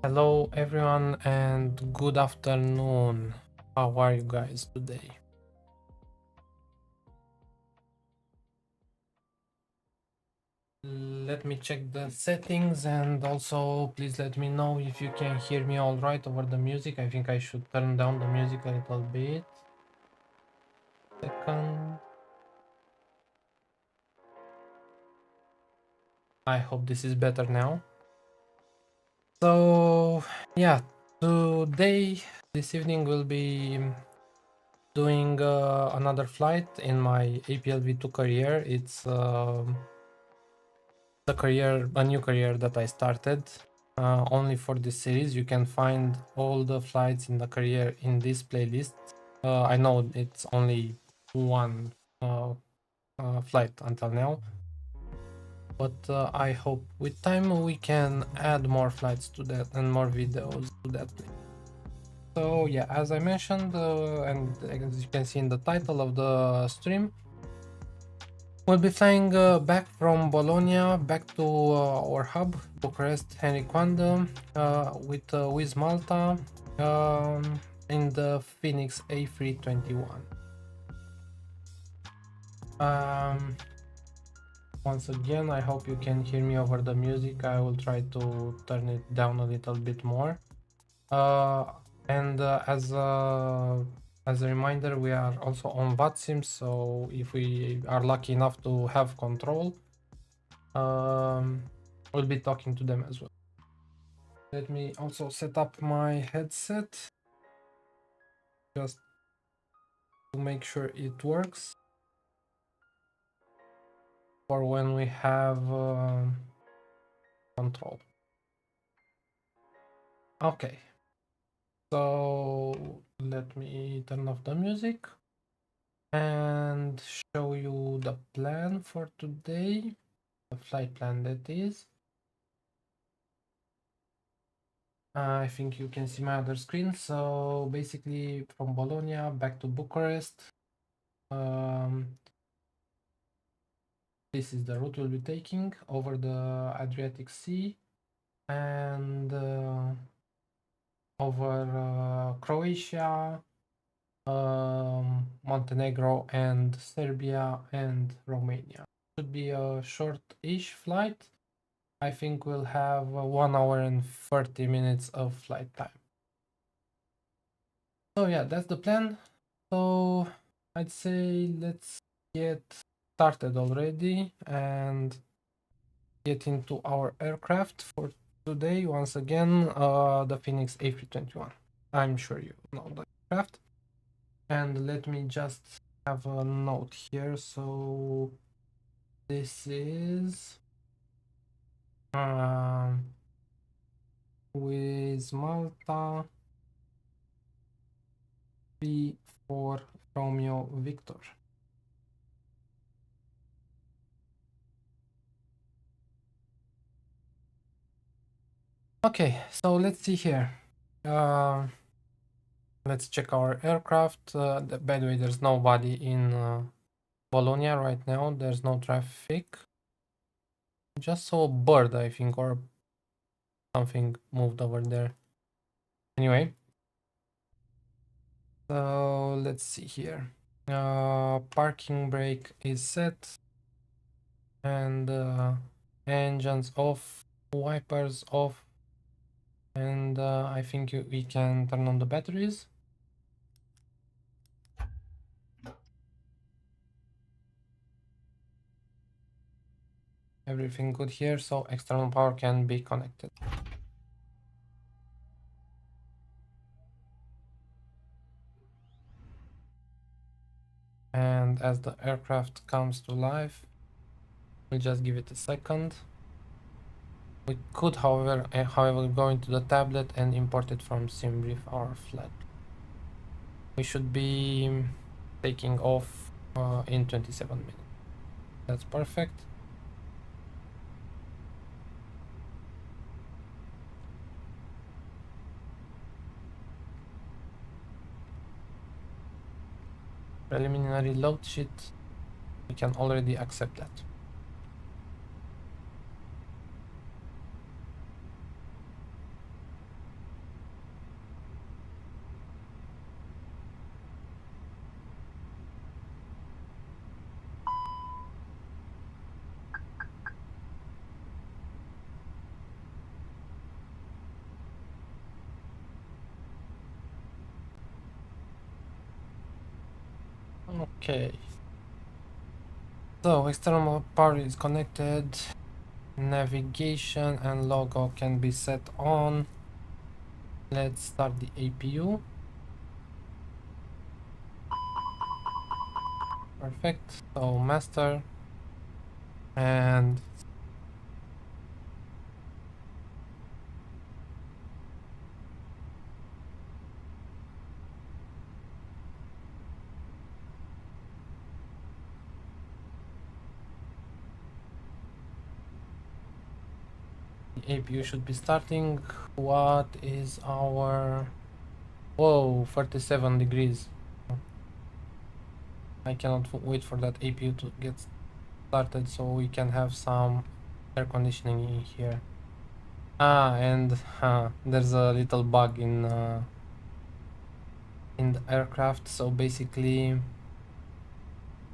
Hello everyone and good afternoon. How are you guys today? Let me check the settings and also please let me know if you can hear me all right over the music. I think I should turn down the music a little bit. Second. I hope this is better now. So yeah, this evening we'll be doing another flight in my APL V2 career. It's a new career that I started only for this series. You can find all the flights in the career in this playlist. I know it's only one flight until now, but I hope with time we can add more flights to that and more videos to that playlist. So yeah, as I mentioned, and as you can see in the title of the stream, we'll be flying back from Bologna back to our hub, Bucharest, Henri, Coanda, with WizzMalta in the Fenix A321. Once again, I hope you can hear me over the music. I will try to turn it down a little bit more. And as a reminder, we are also on VATSIM, so if we are lucky enough to have control, we'll be talking to them as well. Let me also set up my headset just to make sure it works for when we have control. Okay, so let me turn off the music and show you the plan for today, the flight plan that is. I think you can see my other screen. So basically from Bologna back to Bucharest. This is the route we'll be taking over the Adriatic Sea and over Croatia, Montenegro and Serbia and Romania. Should be a short-ish flight. I think we'll have 1 hour and 30 minutes of flight time. So yeah, that's the plan. So I'd say let's get started already and get into our aircraft for today. Once again, the Fenix A321. I'm sure you know the aircraft. And let me just have a note here. So this is WizzMalta V4 Romeo Victor. Okay, so let's see here. Let's check our aircraft. By the way, there's nobody in Bologna right now. There's no traffic. Just saw a bird, I think, or something moved over there. Anyway, so let's see here. Parking brake is set and engines off, wipers off, and I think we can turn on the batteries. Everything good here, so external power can be connected. And as the aircraft comes to life, we'll just give it a second. We could, however, go into the tablet and import it from SimBrief, our flight. We should be taking off in 27 minutes. That's perfect. Preliminary load sheet, we can already accept that. Okay. So external power is connected. Navigation and logo can be set on. Let's start the APU. Perfect. So master and the APU should be starting. What is our... Whoa, 47 degrees. I cannot wait for that APU to get started so we can have some air conditioning in here. And there's a little bug in the aircraft. So basically,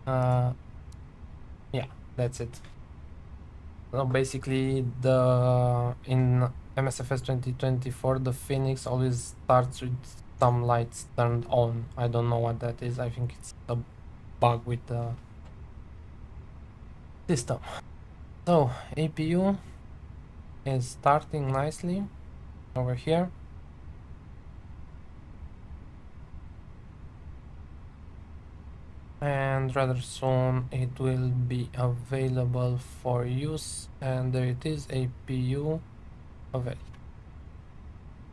yeah, that's it. So basically, in MSFS 2024, the Fenix always starts with some lights turned on. I don't know what that is. I think it's a bug with the system. So APU is starting nicely over here. And rather soon it will be available for use, and there it is, APU available.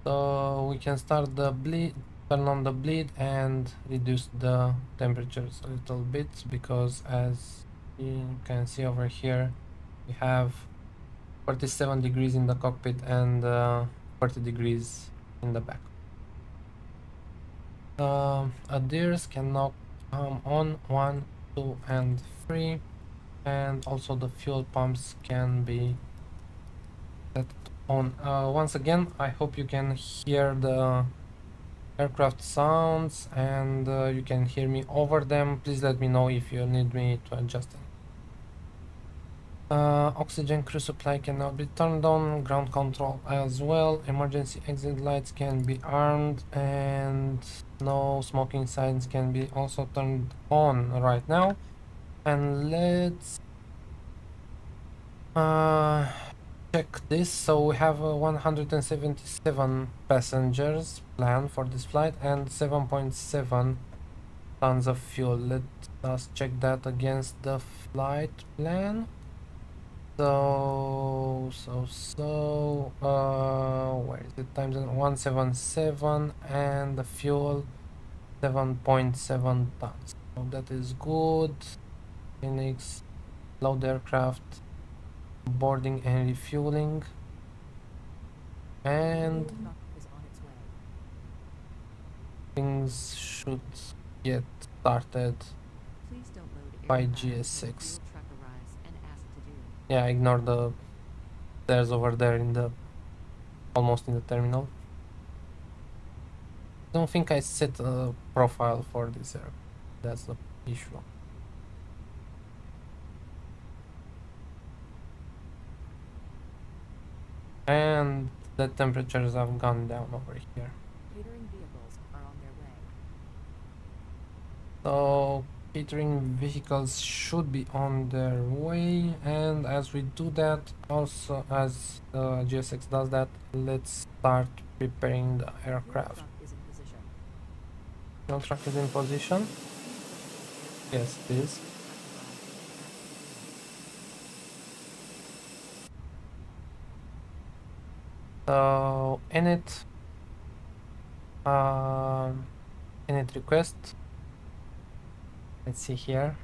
So we can start the bleed, turn on the bleed and reduce the temperatures a little bit, because as you can see over here we have 47 degrees in the cockpit and 40 degrees in the back. Adheres can now come on 1, 2 and 3, and also the fuel pumps can be set on. Once again, I hope you can hear the aircraft sounds and you can hear me over them. Please let me know if you need me to adjust them. Oxygen crew supply can now be turned on, ground control as well, emergency exit lights can be armed, and no smoking signs can be also turned on right now. And let's check this. So we have 177 passengers planned for this flight and 7.7 tons of fuel. Let us check that against the flight plan. So where is it? Times 177 and the fuel 7.7 tons. So that is good. Phoenix, load aircraft, boarding and refueling, and things should get started by GS6. Yeah, ignore the stairs over there in the almost in the terminal. Don't think I set a profile for this aircraft. That's the issue. And the temperatures have gone down over here. Catering vehicles are on their way. So catering vehicles should be on their way, and as we do that, also as GSX does that, let's start preparing the aircraft. Fuel truck is in position. Yes, it is. So init request. Let's see here.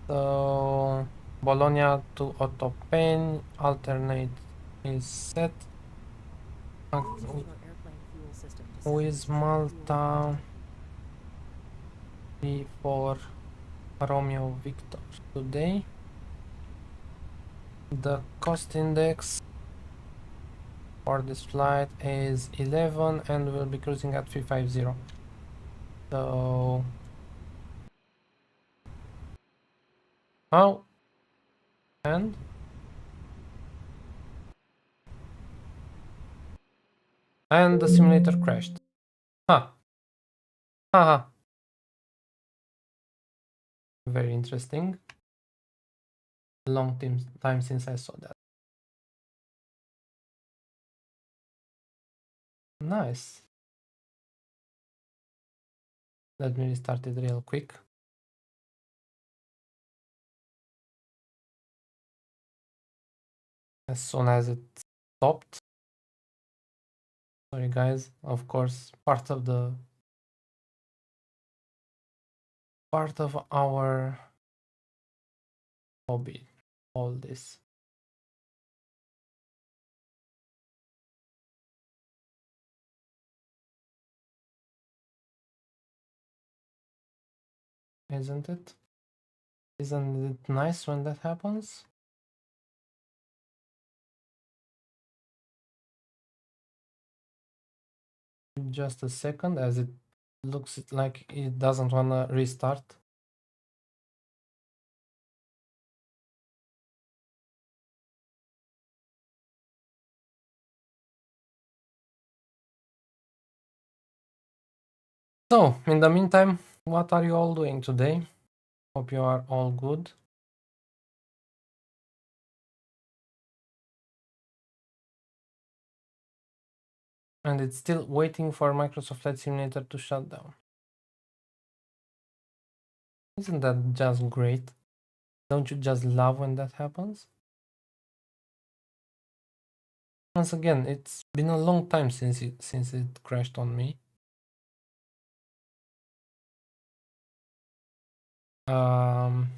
So Bologna to auto pane, alternate is set. WizzMalta for Romeo Victor today. The cost index for this flight is 11 and we'll be cruising at 350. So and And the simulator crashed. Huh. Haha. Very interesting. Long time since I saw that. Nice. Let me restart it real quick. As soon as it stopped. Sorry guys, of course, part of our hobby, all this. Isn't it? Isn't it nice when that happens? Just a second, as it looks like it doesn't wanna restart. So, in the meantime, what are you all doing today? Hope you are all good. And it's still waiting for Microsoft Flight Simulator to shut down. Isn't that just great? Don't you just love when that happens? Once again, it's been a long time since it crashed on me. I'm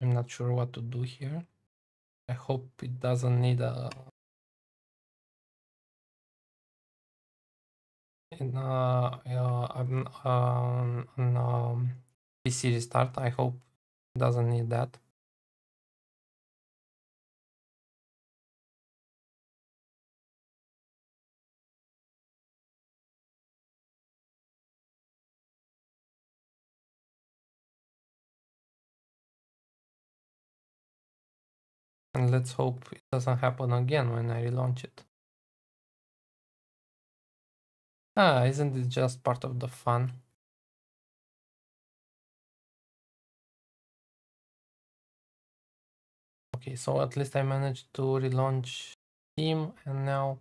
not sure what to do here. I hope it doesn't need a PC restart. I hope it doesn't need that. And let's hope it doesn't happen again when I relaunch it. Isn't it just part of the fun? Okay, so at least I managed to relaunch Steam, and now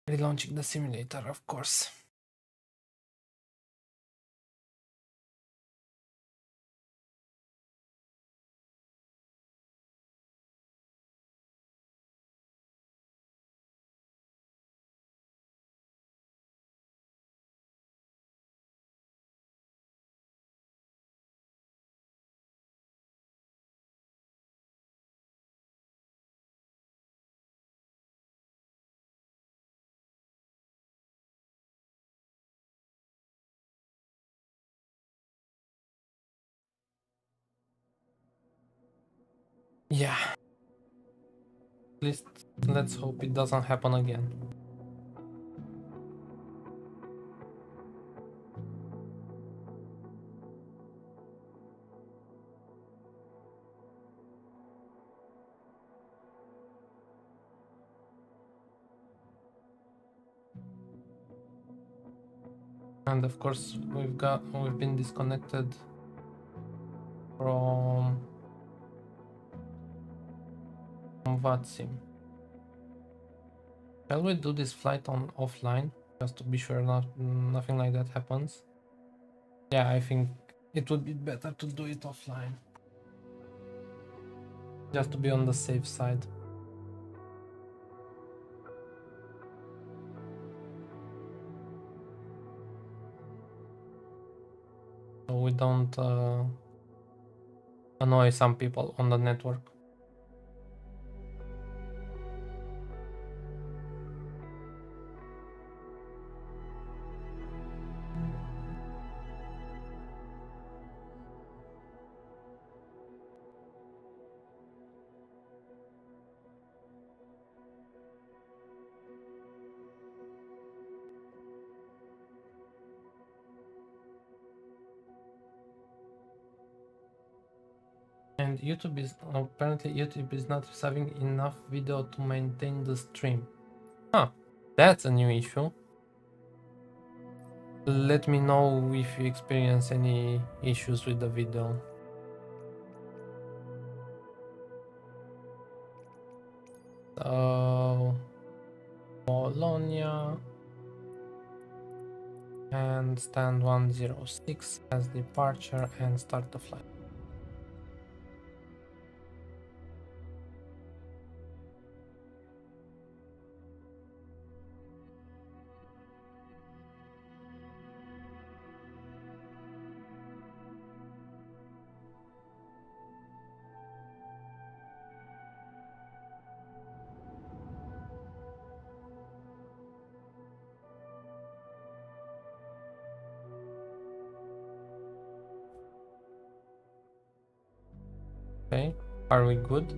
relaunching the simulator, of course. Yeah. At least let's hope it doesn't happen again. And of course we've been disconnected from VATSIM. Shall we do this flight on offline, just to be sure nothing like that happens? Yeah, I think it would be better to do it offline, just to be on the safe side. So we don't annoy some people on the network. And apparently YouTube is not receiving enough video to maintain the stream. Huh, that's a new issue. Let me know if you experience any issues with the video. So Bologna and stand 106 as departure and start the flight. Okay, are we good?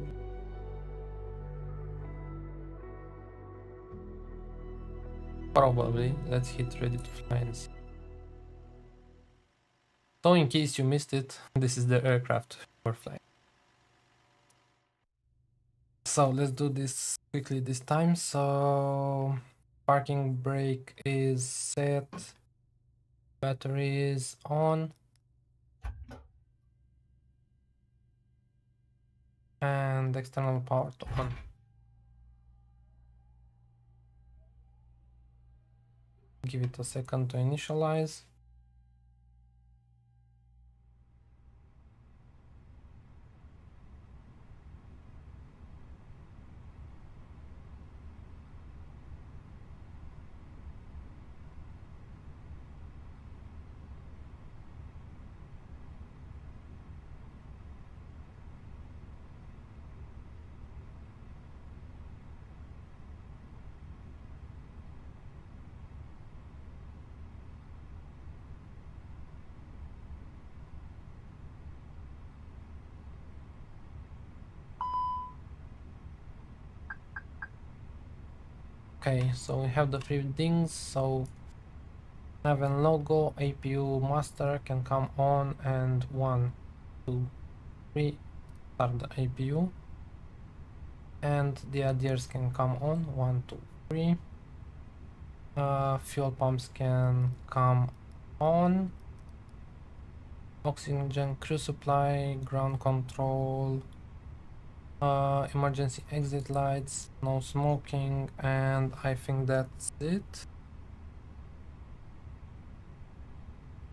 Probably. Let's hit ready to fly and see. So in case you missed it, this is the aircraft we're flying. So let's do this quickly this time. So parking brake is set, battery is on, and external power to on. Give it a second to initialize. Okay, so we have the three things. So have a logo, APU master can come on, and 1, 2, 3 start the APU, and the adheres can come on, 1, 2, 3. Fuel pumps can come on, oxygen crew supply, ground control, emergency exit lights, no smoking, and I think that's it.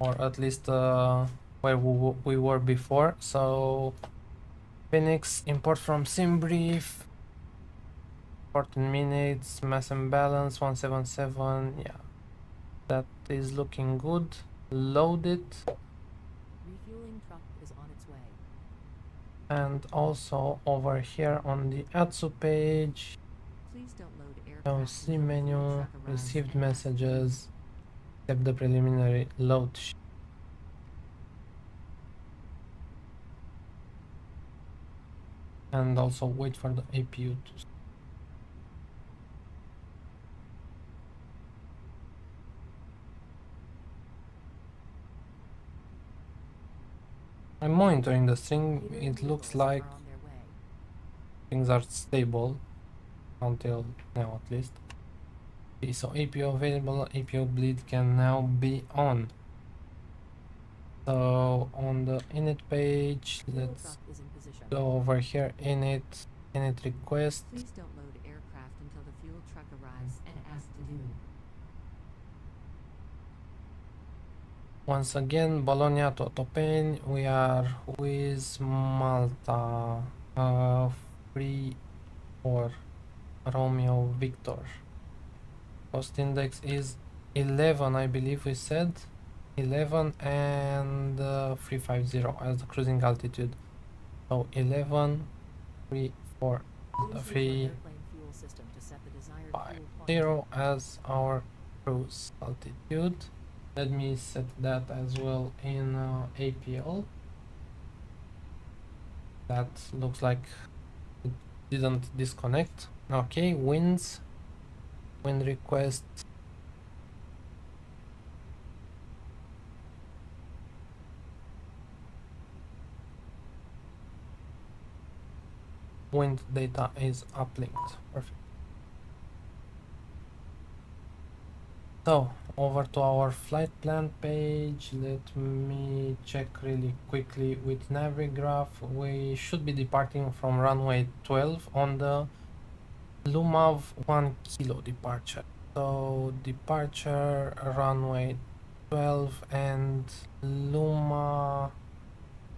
Or at least where we were before. So Fenix, import from SimBrief, 14 minutes, mass imbalance 177. Yeah, that is looking good. Load it. Refueling truck is on its way. And also over here on the ATSU page, Please don't load aircraft now until see the fuel menu, truck arrives received and asks to leave. messages, accept the preliminary load sheet. And also wait for the APU to. I'm monitoring the string. Catering It looks vehicles like are on their way. things are stable until now at least. Okay, so APU available, APU bleed can now be on. So on the init page, Fuel let's truck is in position. go over here, init request. Please don't load aircraft until the fuel truck arrives and asks to leave. Once again, Bologna to Autopain, we are WizzMalta 3 for Romeo Victor. Cost index is 11, I believe we said. 11 and 350 as the cruising altitude. So 11, 3, 4, Please use your 3, airplane fuel system to set the desired 5, fuel quantity. 0 as our cruise altitude. Let me set that as well in APL. That looks like it didn't disconnect. Okay, winds, wind request. wind data is uplinked. Perfect. So over to our flight plan page. Let me check really quickly with Navigraph. We should be departing from runway 12 on the Lumav 1 kilo departure. So departure runway 12 and Lumav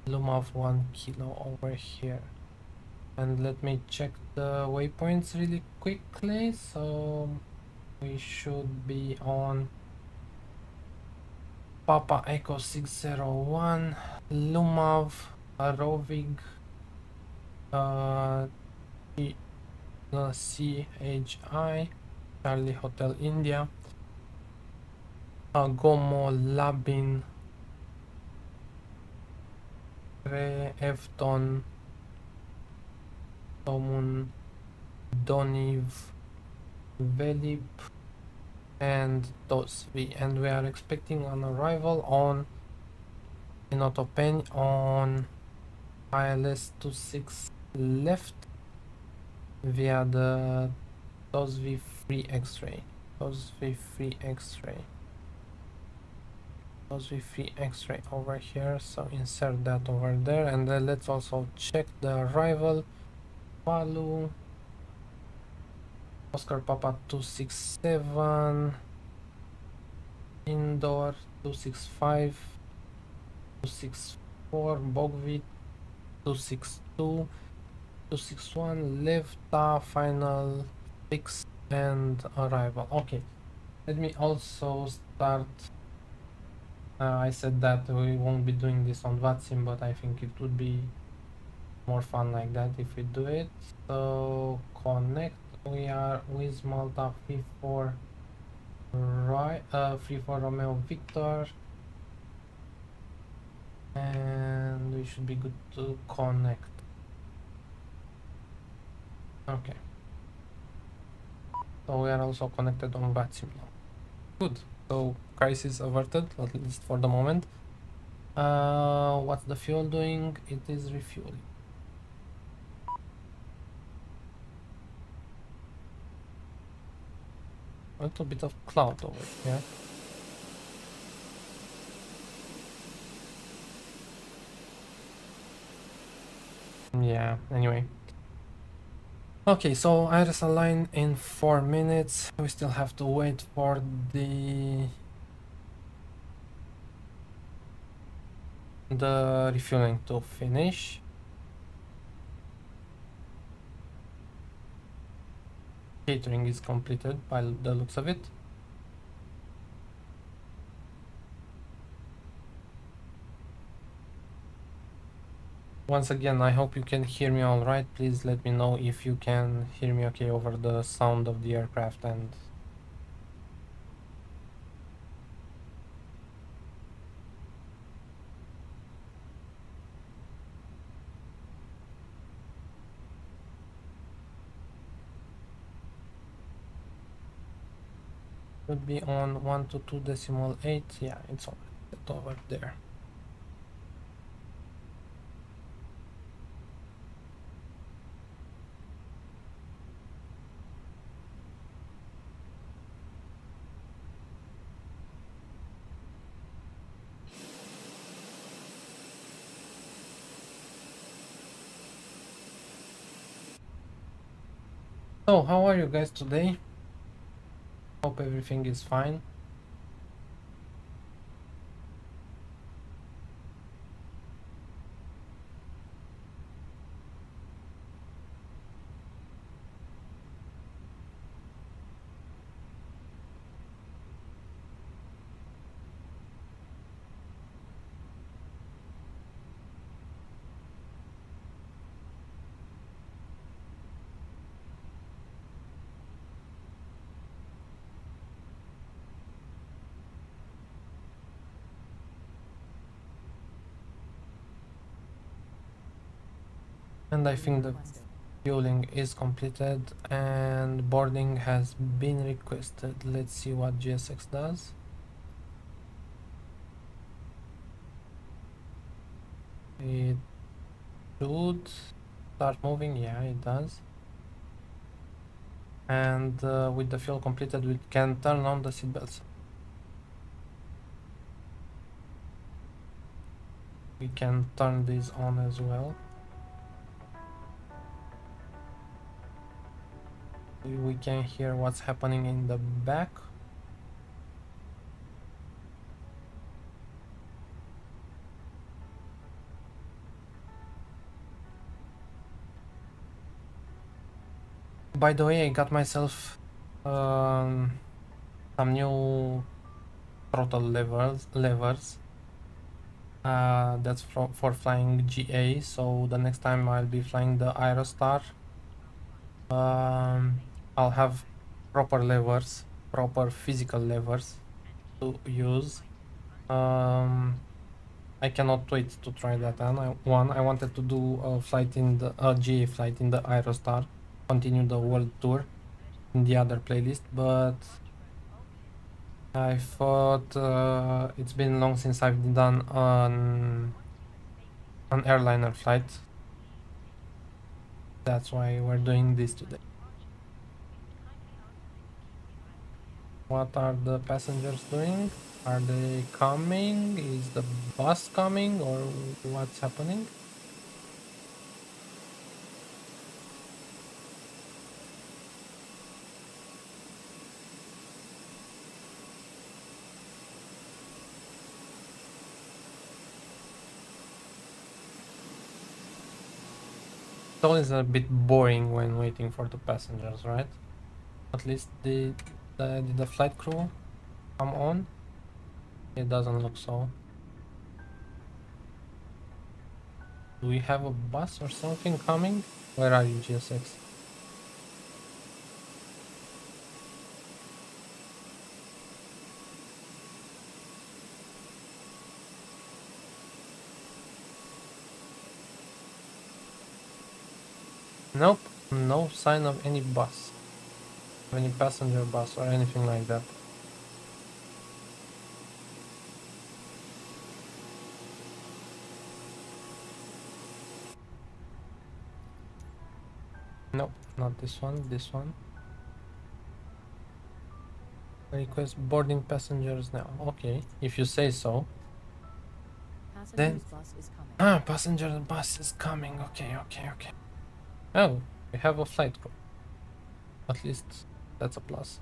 1 kilo over here. And let me check the waypoints really quickly. So we should be on Papa Echo 601, Lumav, Rovig, CHI, Charlie Hotel India, Gomo, Labin, Efton, Tomun, Doniv, Velip, and Dosvi, and we are expecting an arrival on in Otopen on ILS 26 left via the Dosvi free X-ray. Dosvi free X-ray. Dosvi free X-ray over here. So insert that over there, and then let's also check the arrival. Palu, Oscar Papa 267, Indoor 265, 264, Bogvit 262, 261, Lefta, final fix and arrival. Okay, let me also start. I said that we won't be doing this on VATSIM, but I think it would be more fun like that if we do it. So connect. We are WizzMalta 34 right, 34 Romeo Victor, and we should be good to connect. Okay, so we are also connected on VATSIM now. Good. So crisis averted, at least for the moment. What's the fuel doing? It is refueling. A little bit of cloud over here. Yeah, anyway. Okay, so iris align in 4 minutes. We still have to wait for the refueling to finish. Catering is completed by the looks of it. Once again, I hope you can hear me all right. Please let me know if you can hear me okay over the sound of the aircraft and should be on 122.8. Yeah, it's over there. So, how are you guys today? Hope everything is fine. And I think the fueling is completed and boarding has been requested. Let's see what GSX does. It should start moving? Yeah, it does. And with the fuel completed, we can turn on the seatbelts. We can turn these on as well. We can hear what's happening in the back. By the way, I got myself some new throttle levers. That's for flying GA. So the next time I'll be flying the Aerostar, I'll have proper levers, proper physical levers to use. I cannot wait to try that one. I wanted to do a flight in the GA flight in the Aerostar, continue the world tour in the other playlist, but I thought it's been long since I've done an airliner flight. That's why we're doing this today. What are the passengers doing? Are they coming? Is the bus coming, or what's happening? It's always a bit boring when waiting for the passengers, right? At least did the flight crew come on? It doesn't look so. Do we have a bus or something coming? Where are you, GSX? Nope, no sign of any bus, any passenger bus or anything like that. Nope, not this one, this one. Request boarding passengers now. Okay, if you say so. Then Bus is coming. passenger bus is coming. Okay. Oh, we have a flight crew. At least that's a plus.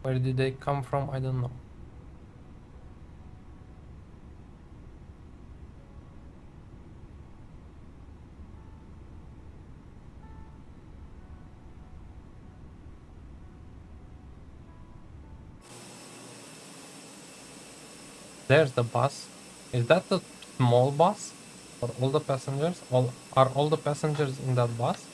Where did they come from? I don't know. There's the bus. Is that the small bus for all the passengers? Are all the passengers in that bus?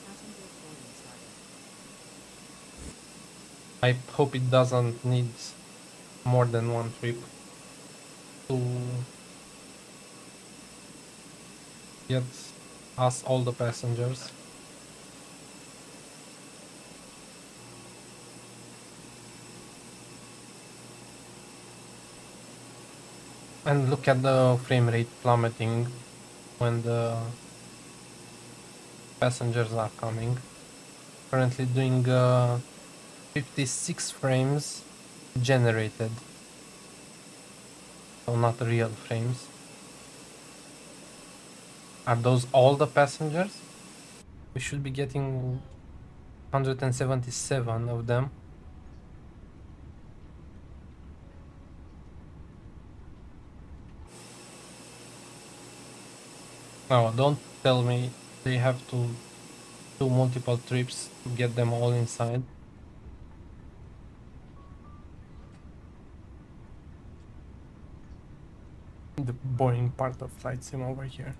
Passenger boarding started. I hope it doesn't need more than one trip to get us all the passengers. And look at the frame rate plummeting when the passengers are coming. Currently doing 56 frames generated, so not real frames. Are those all the passengers? We should be getting 177 of them. No, don't tell me they have to do multiple trips to get them all inside. The boring part of flight sim over here.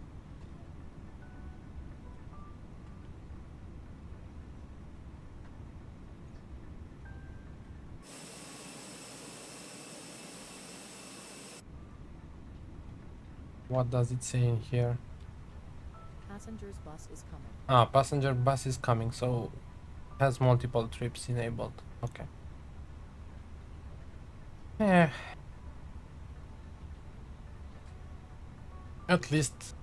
What does it say in here? Passenger's bus is coming. Passenger bus is coming, so has multiple trips enabled. Okay. Eh, at least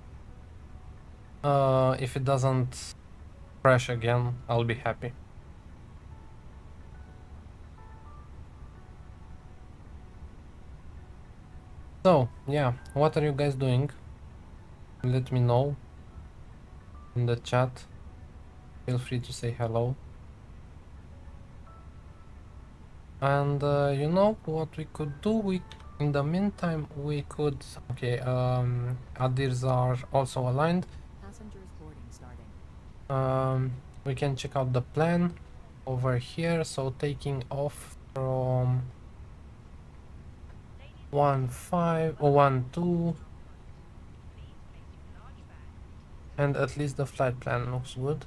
if it doesn't crash again, I'll be happy. So, yeah, what are you guys doing? Let me know in the chat. Feel free to say hello. And you know what we could do? In the meantime, we could... Okay, others are also aligned. Passengers boarding starting. We can check out the plan over here. So taking off from 1-5 or 1-2, and at least the flight plan looks good.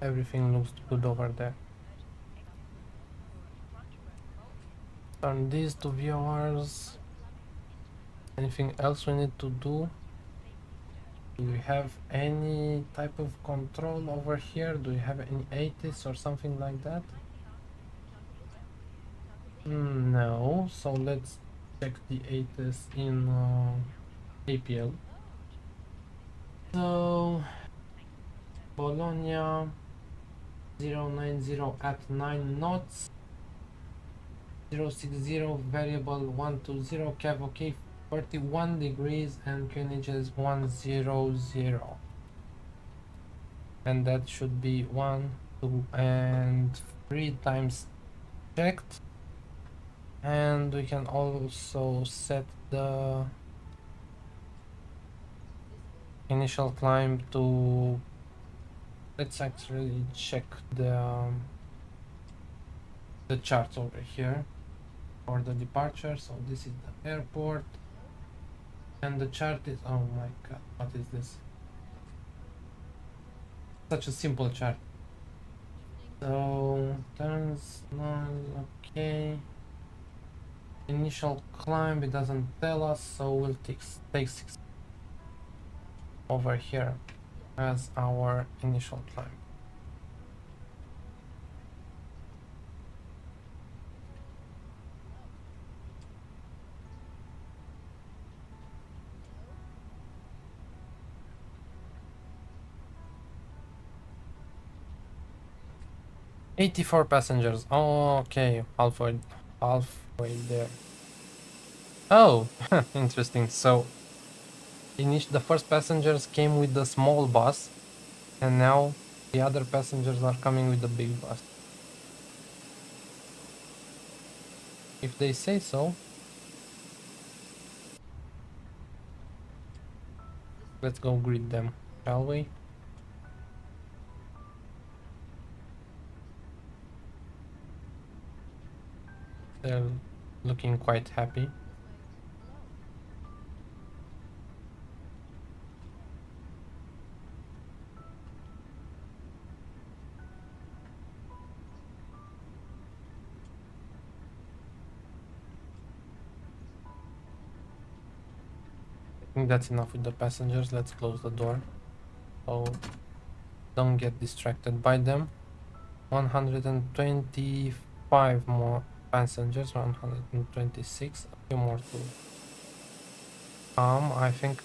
Everything looks good over there. Turn these to viewers. Anything else we need to do? Do we have any type of control over here? Do we have any ATIS or something like that? No, so let's check the ATIS in APL. So Bologna 090 at 9 knots, 060 variable 120 cav okay, 41 degrees, and QNH is 100, and that should be 1, 2, and 3 times checked. And we can also set the initial climb to... Let's actually check the charts over here for the departure. So this is the airport, and the chart is... Oh my god, what is this? Such a simple chart. So turns none, okay. Initial climb, it doesn't tell us, so we'll take 6 over here as our initial climb. $84 passengers. Oh, okay, halfway there. Oh, interesting. So the first passengers came with the small bus, and now the other passengers are coming with the big bus. If they say so. Let's go greet them, shall we? They're looking quite happy. I think that's enough with the passengers. Let's close the door, so don't get distracted by them. 125 more passengers, 126, a few more to come. I think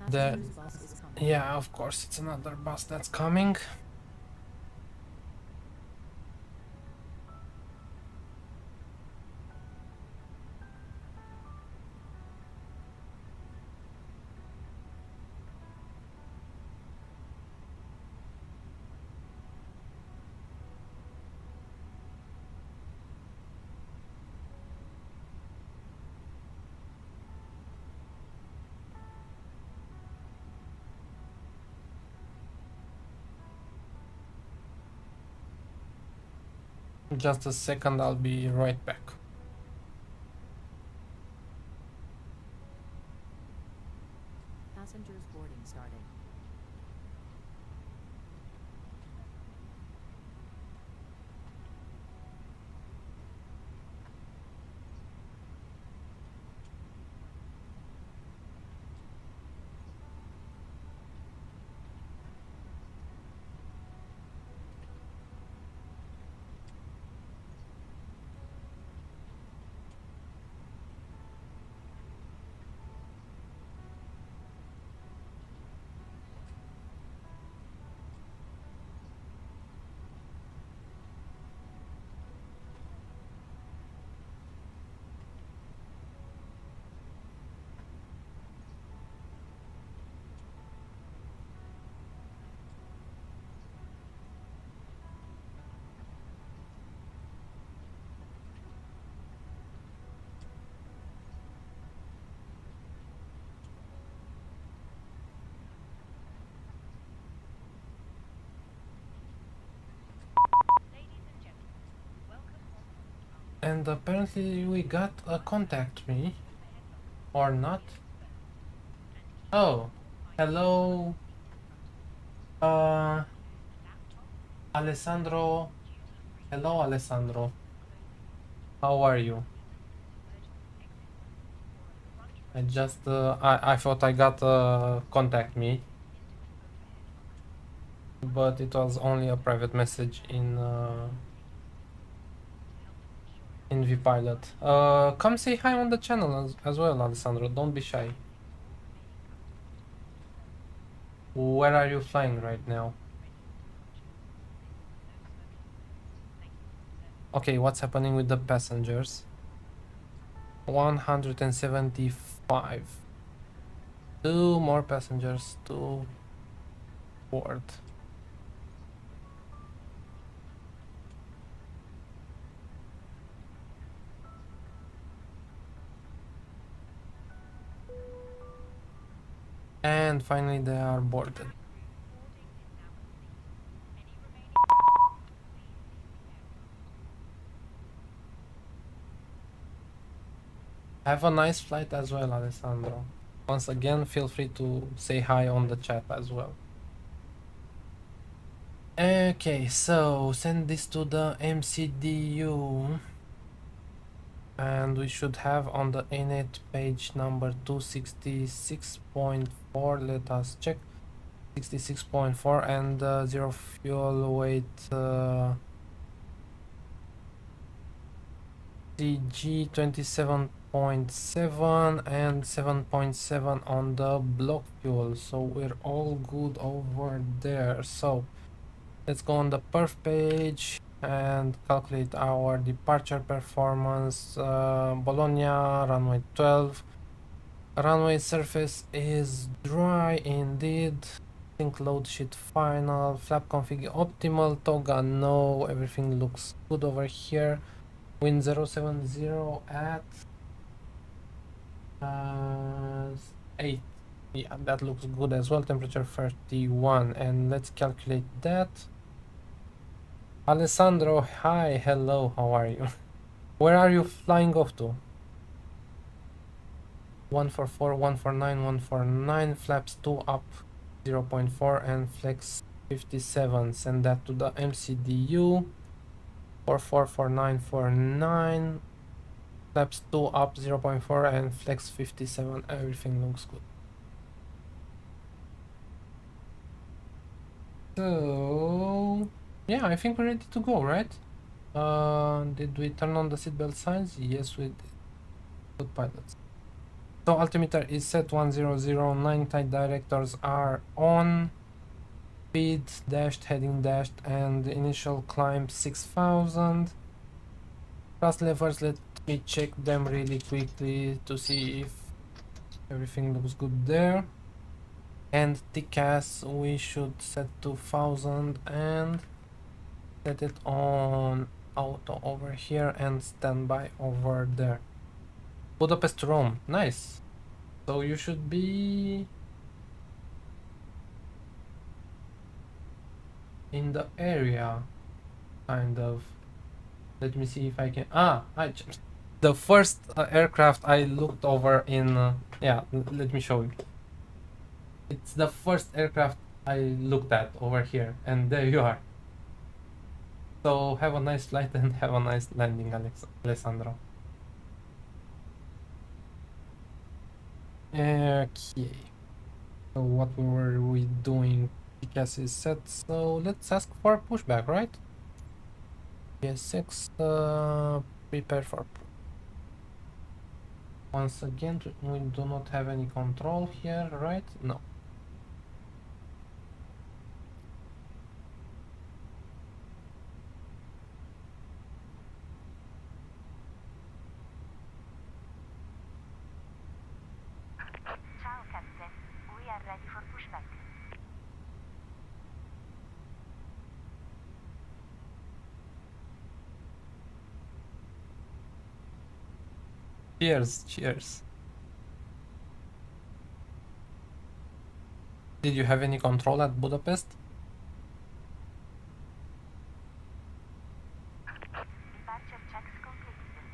the... Passengers bus is coming. Yeah, of course, it's another bus that's coming. Just a second, I'll be right back. Passengers boarding starting. And apparently we got a contact me. Or not. Oh, hello, uh, Alessandro. Hello, Alessandro. How are you? I thought I got contact me, but it was only a private message in VPilot. Come say hi on the channel as well, Alessandro. Don't be shy. Where are you flying right now? Okay, what's happening with the passengers? 175. Two more passengers to board. And finally they are boarded. Have a nice flight as well, Alessandro. Once again, feel free to say hi on the chat as well. Okay, so send this to the MCDU. And we should have on the init page number 266.4. Let us check. 66.4 and 0 fuel weight CG 27.7 and 7.7 on the block fuel, so we're all good over there. So let's go on the perf page and calculate our departure performance. Bologna, runway 12. Runway surface is dry indeed. Sync load sheet final. Flap config optimal. Toga no. Everything looks good over here. Wind 070 at 8. Yeah, that looks good as well. Temperature 31. And let's calculate that. Alessandro, hi, hello, how are you? Where are you flying off to? 144, 149, 149, flaps 2 up 0.4 and flex 57. Send that to the MCDU. 444949, flaps 2 up 0.4 and flex 57. Everything looks good. So yeah, I think we're ready to go, right? Did we turn on the seatbelt signs? Yes, we did. Good pilots. So altimeter is set 1009, tide directors are on, speed dashed, heading dashed, and the initial climb 6000. Thrust levers, let me check them really quickly to see if everything looks good there. And TCAS we should set to 1000 and set it on auto over here and standby over there. Budapest to Rome, nice. So you should be in the area, kind of. Let me see if I can. The first aircraft I looked over in. Yeah, let me show you. It's the first aircraft I looked at over here, and there you are. So have a nice flight and have a nice landing, Alessandro. Okay. So what were we doing? TCAS is set, so let's ask for pushback, right? PS6, prepare for. Once again, we do not have any control here, right? No. Ciao, Captain. We are ready for pushback. Cheers, cheers. Did you have any control at Budapest? Departure checks completed.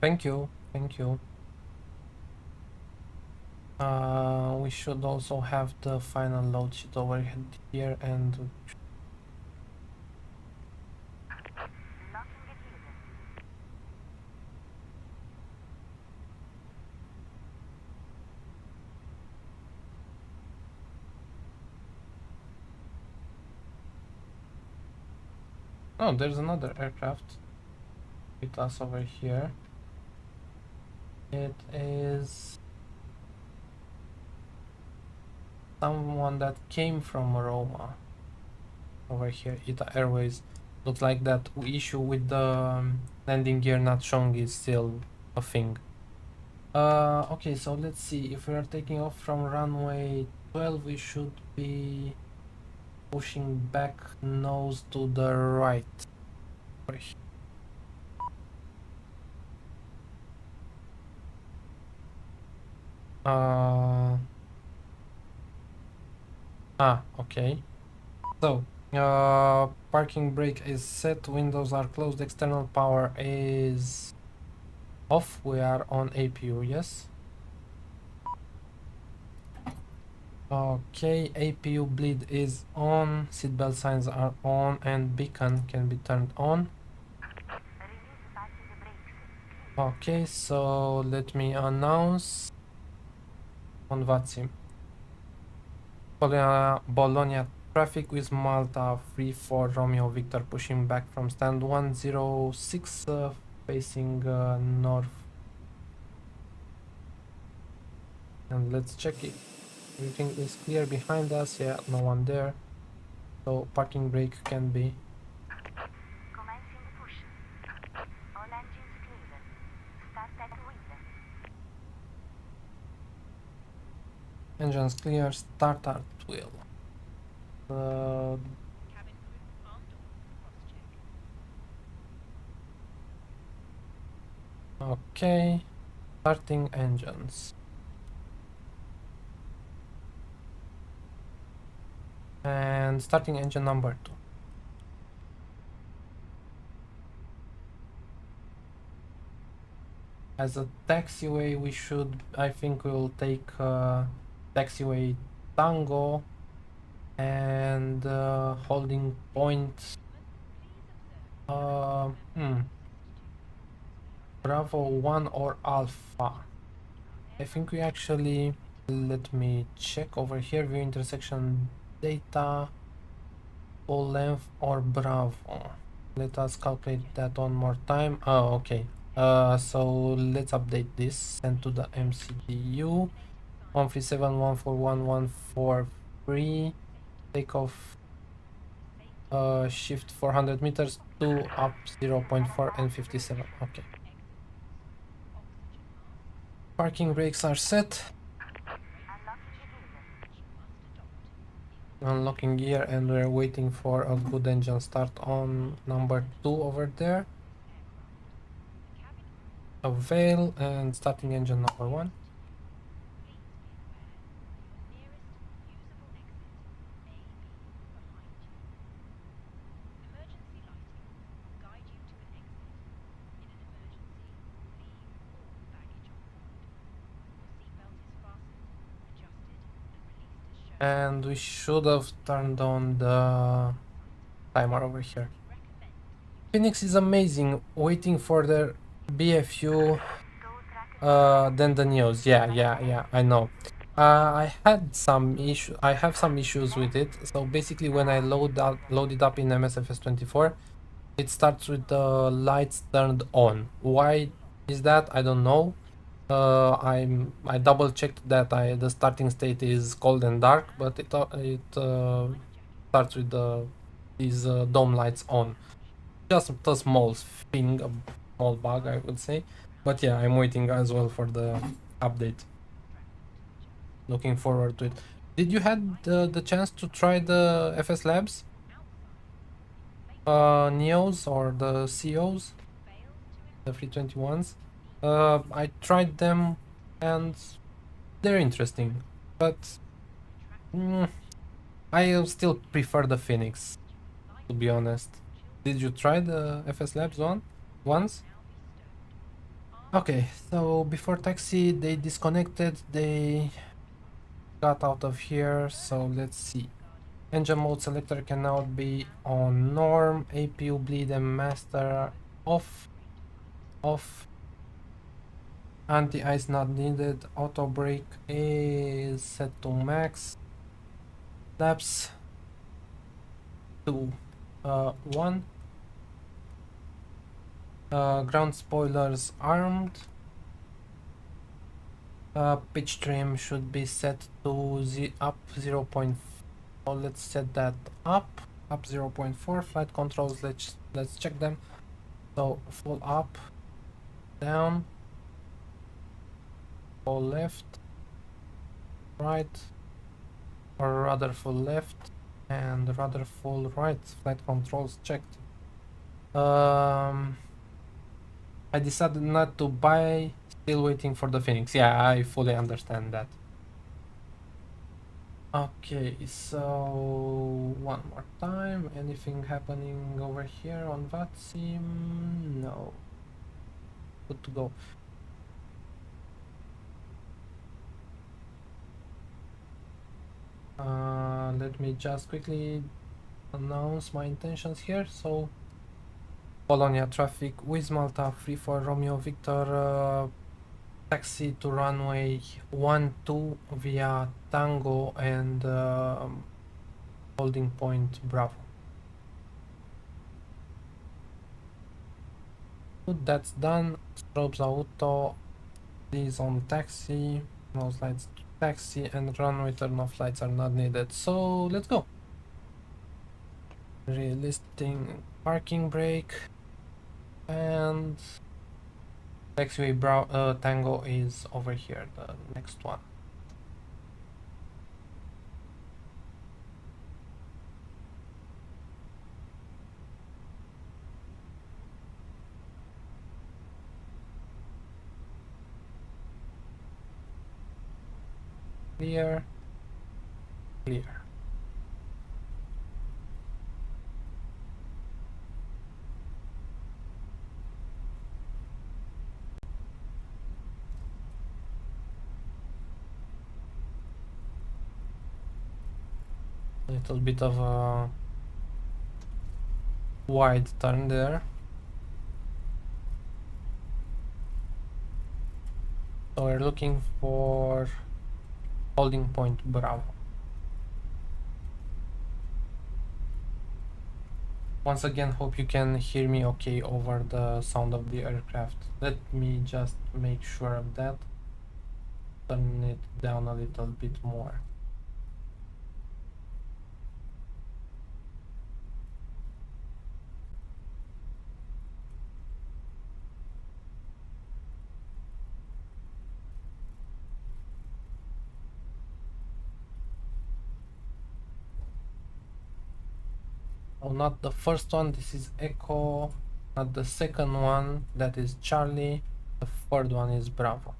Thank you, thank you. We should also have the final load sheet over here and Locking diffuser. oh, there's another aircraft with us over here. It is someone that came from Roma over here. ITA Airways. Looks like that issue with the landing gear not showing is still a thing. Okay, so let's see. If we are taking off from runway 12, we should be pushing back nose to the right. Okay. So, parking brake is set, windows are closed, external power is off. We are on APU, yes. Okay, APU bleed is on, seatbelt signs are on, and beacon can be turned on. Release parking brakes. Okay, so let me announce on VATSIM. Bologna traffic with Malta 34 Romeo Victor pushing back from stand 106 facing north. And let's check it. Everything is clear behind us. Yeah, no one there. So parking brake can be. Commencing push. All engines clear. Start at wheel. Engines clear. Start at wheel. Okay. Starting engines. And starting engine number 2. As a taxiway, we should, I think we'll take taxiway Tango and holding point Bravo 1 or Alpha. I think we actually, let me check over here, view intersection data, full length or Bravo. Let us calculate that one more time. Oh, okay. So let's update this, send to the MCDU 137141143, takeoff shift 400 meters, 2 up 0.4 and 57. Okay. Parking brakes are set. Unlocking gear, and we're waiting for a good engine start on number 2 over there. Avail and starting engine number 1. And we should have turned on the timer over here. Fenix is amazing, waiting for the BFU then the news. Yeah, I know. I had some issue. I have some issues with it. So basically, when I load it up in MSFS 24, it starts with the lights turned on. Why is that? I don't know. I double checked that the starting state is cold and dark, but it starts with these dome lights on. Just a small thing, a small bug, I would say. But yeah, I'm waiting as well for the update. Looking forward to it. Did you had the chance to try the FS Labs? Neos or the COs? The 321s? I tried them and they're interesting, but I still prefer the Fenix, to be honest. Did you try the FS Labs once? Okay, so before taxi they disconnected, they got out of here, so let's see. Engine mode selector cannot be on norm, APU bleed and master off, anti-ice not needed, auto brake is set to max, laps to 1, ground spoilers armed, pitch trim should be set to up 0.4. Let's set that up 0.4. Flight controls, let's check them. So full up, down, full left, right, or rather full left and rather full right. Flight controls checked. I decided not to buy, still waiting for the Fenix. Yeah, I fully understand that. Okay, so one more time. Anything happening over here on that sim? No. Good to go. Let me just quickly announce my intentions here. So Bologna traffic, WizzMalta 34 Romeo Victor, taxi to runway 12 via Tango and holding point Bravo. Good, that's done. Strobes auto, please on taxi, no slides to taxi, and runway turn off lights are not needed. So let's go. Relisting parking brake, and taxiway Tango is over here, the next one. Clear, clear. A little bit of a wide turn there. So we're looking for holding point Bravo. Once again, hope you can hear me okay over the sound of the aircraft. Let me just make sure of that. Turn it down a little bit more. Oh, not the first one, this is Echo. Not the second one, that is Charlie. The third one is Bravo.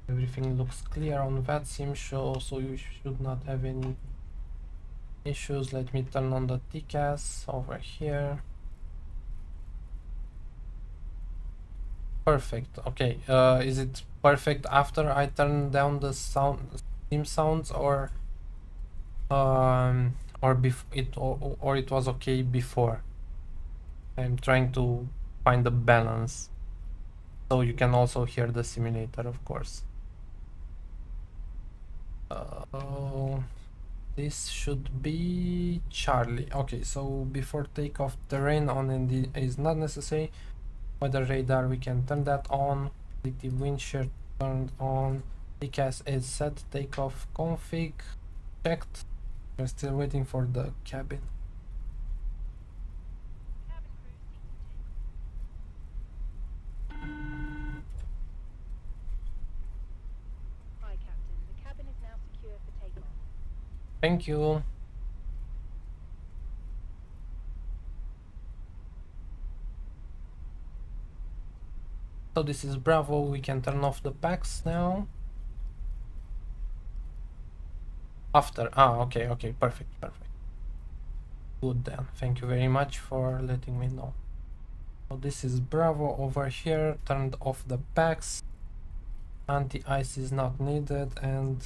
Everything looks clear on that sim show, so you should not have any issues. Let me turn on the TCAS over here. Perfect. Okay. Is it perfect after I turn down the sim sounds, or it was okay before? I'm trying to find the balance, so you can also hear the simulator, of course. This should be Charlie. Okay, so before takeoff, terrain on is not necessary. Weather radar, we can turn that on. Predictive wind shear turned on. TCAS is set. Takeoff config checked. We're still waiting for the cabin. Hi, Captain. The cabin is now secure for takeoff. Thank you. So this is Bravo, we can turn off the packs now. After, okay, perfect. Good then, thank you very much for letting me know. So this is Bravo over here, turned off the packs. Anti-ice is not needed, and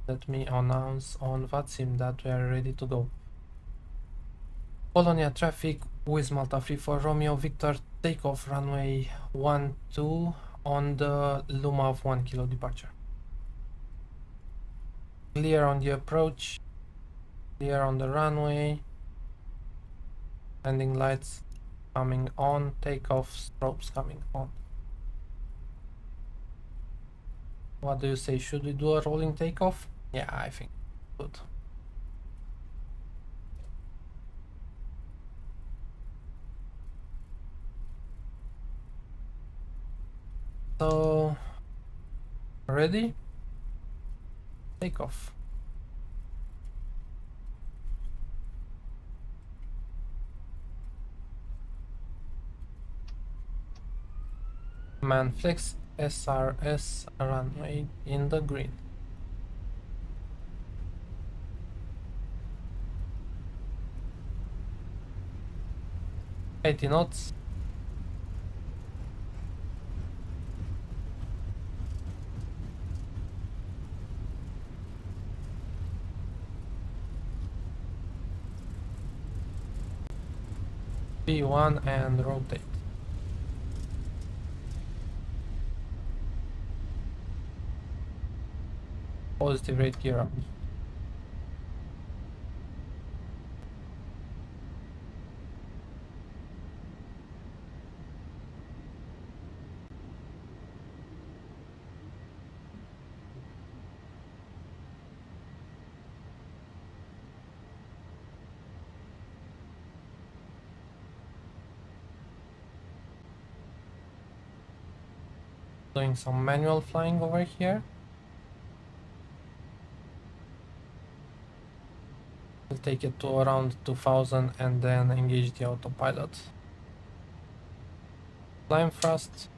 let me announce on VATSIM that we are ready to go. Bologna traffic, WizzMalta 34 Romeo Victor, takeoff runway 12 on the Luma of 1 kilo departure. Clear on the approach, clear on the runway, landing lights coming on, takeoff strobes coming on. What do you say, should we do a rolling takeoff? Yeah, I think good. So, ready? Takeoff. Manflex SRS runway in the green. 80 knots. P1 and rotate. Positive rate gear up. Doing some manual flying over here. We'll take it to around 2000 and then engage the autopilot. Climb thrust.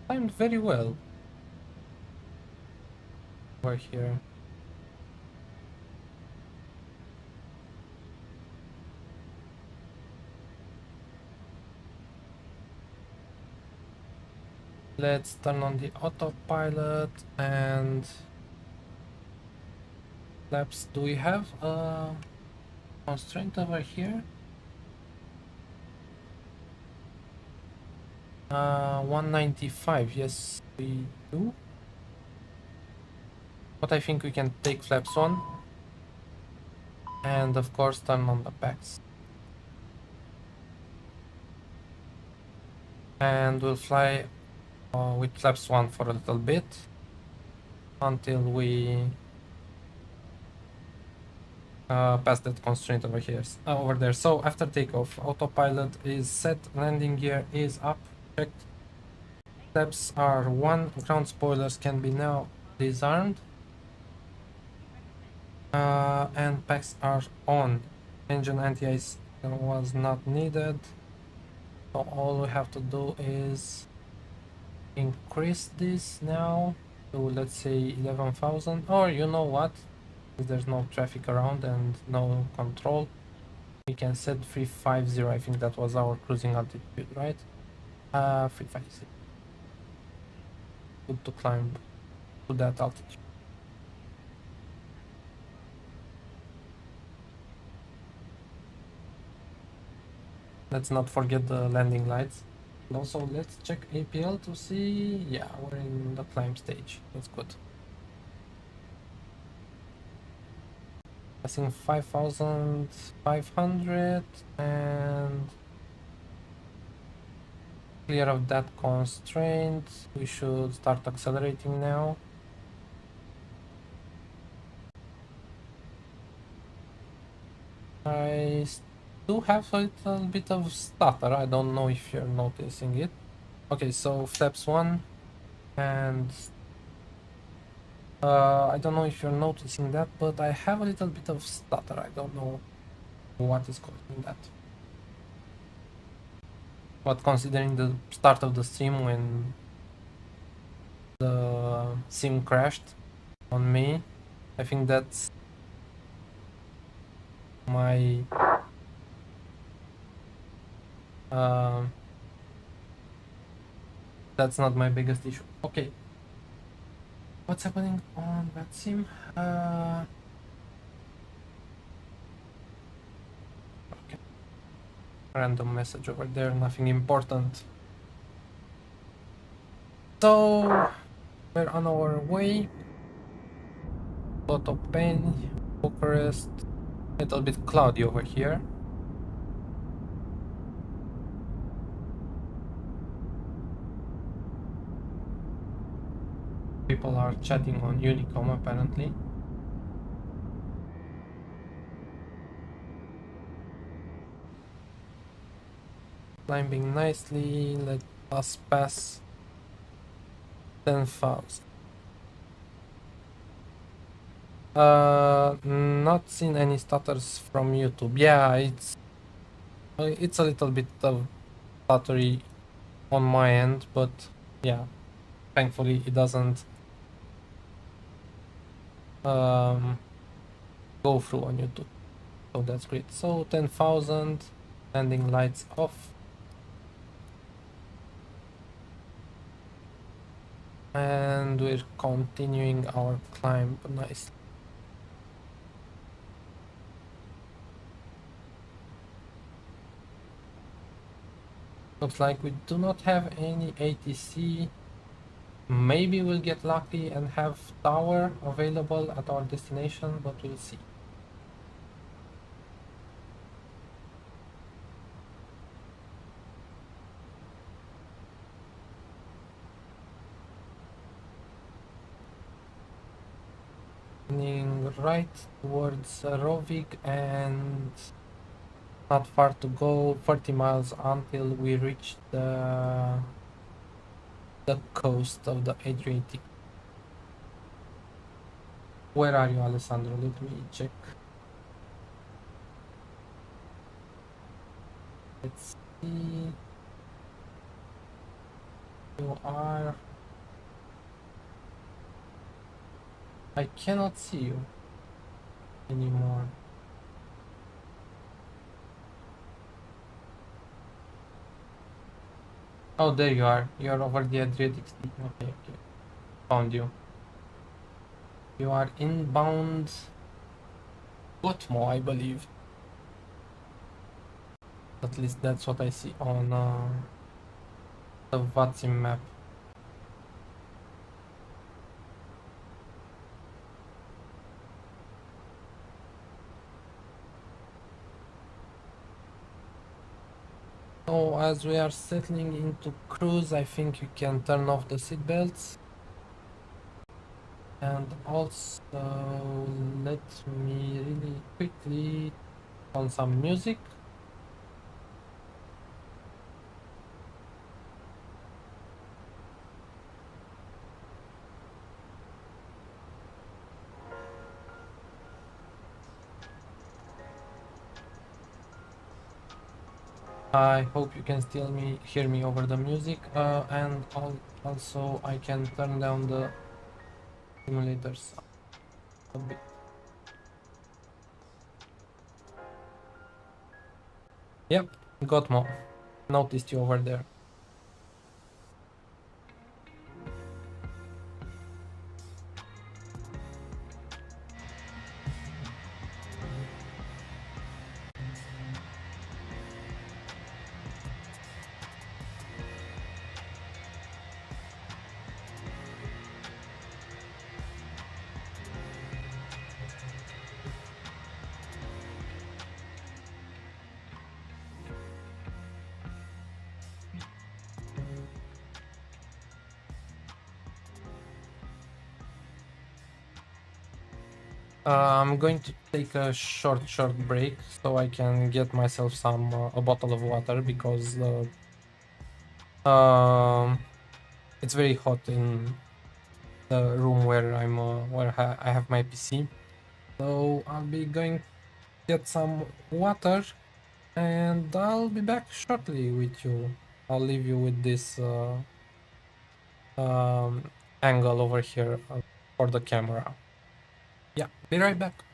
Climbed very well over here. Let's turn on the autopilot and flaps. Do we have a constraint over here? 195, yes we do. But I think we can take flaps on and of course turn on the packs. And we'll fly with flaps 1 for a little bit until we pass that constraint over here, over there. So after takeoff, autopilot is set, landing gear is up, checked. Flaps are 1, ground spoilers can be now disarmed. And packs are on. Engine anti-ice was not needed. So all we have to do is increase this now to, let's say, 11,000. Or you know what? If there's no traffic around and no control, we can set 350. I think that was our cruising altitude, right? 350. Good to climb to that altitude. Let's not forget the landing lights. And also let's check APL to see, yeah, we're in the climb stage. That's good. Passing 5,500 and clear of that constraint. We should start accelerating now. I do have a little bit of stutter. I don't know if you're noticing it. Okay, so flaps 1 and I don't know if you're noticing that, but I have a little bit of stutter. I don't know what is causing that. But considering the start of the stream when the sim crashed on me, I think that's my that's not my biggest issue. Okay, what's happening on that sim? Okay, random message over there, nothing important. So we're on our way. Lot of pain, Bucharest, a little bit cloudy over here. People are chatting on Unicom apparently. Climbing nicely, let us pass 10,000. Not seen any stutters from YouTube. Yeah, it's a little bit of stuttery on my end, but yeah, thankfully it doesn't go through on YouTube. So that's great. So 10,000, landing lights off. And we're continuing our climb nicely. Looks like we do not have any ATC. Maybe we'll get lucky and have tower available at our destination, but we'll see. Turning right towards Rovig and not far to go, 30 miles until we reach the coast of the Adriatic. Where are you, Alessandro? Let me check. Let's see. You are... I cannot see you anymore. Oh, there you are. You are over the Adriatic Sea. Okay, okay. Found you. You are inbound Gotmo, I believe. At least that's what I see on the WhatsApp map. So as we are settling into cruise, I think you can turn off the seatbelts. And also let me really quickly on some music. I hope you can still hear me over the music, and also I can turn down the simulators a bit. Yep, Gotmo. Noticed you over there. I'm going to take a short break so I can get myself some a bottle of water because it's very hot in the room where I have my PC. So I'll be going to get some water and I'll be back shortly with you. I'll leave you with this um, angle over here for the camera. Yeah, be right back.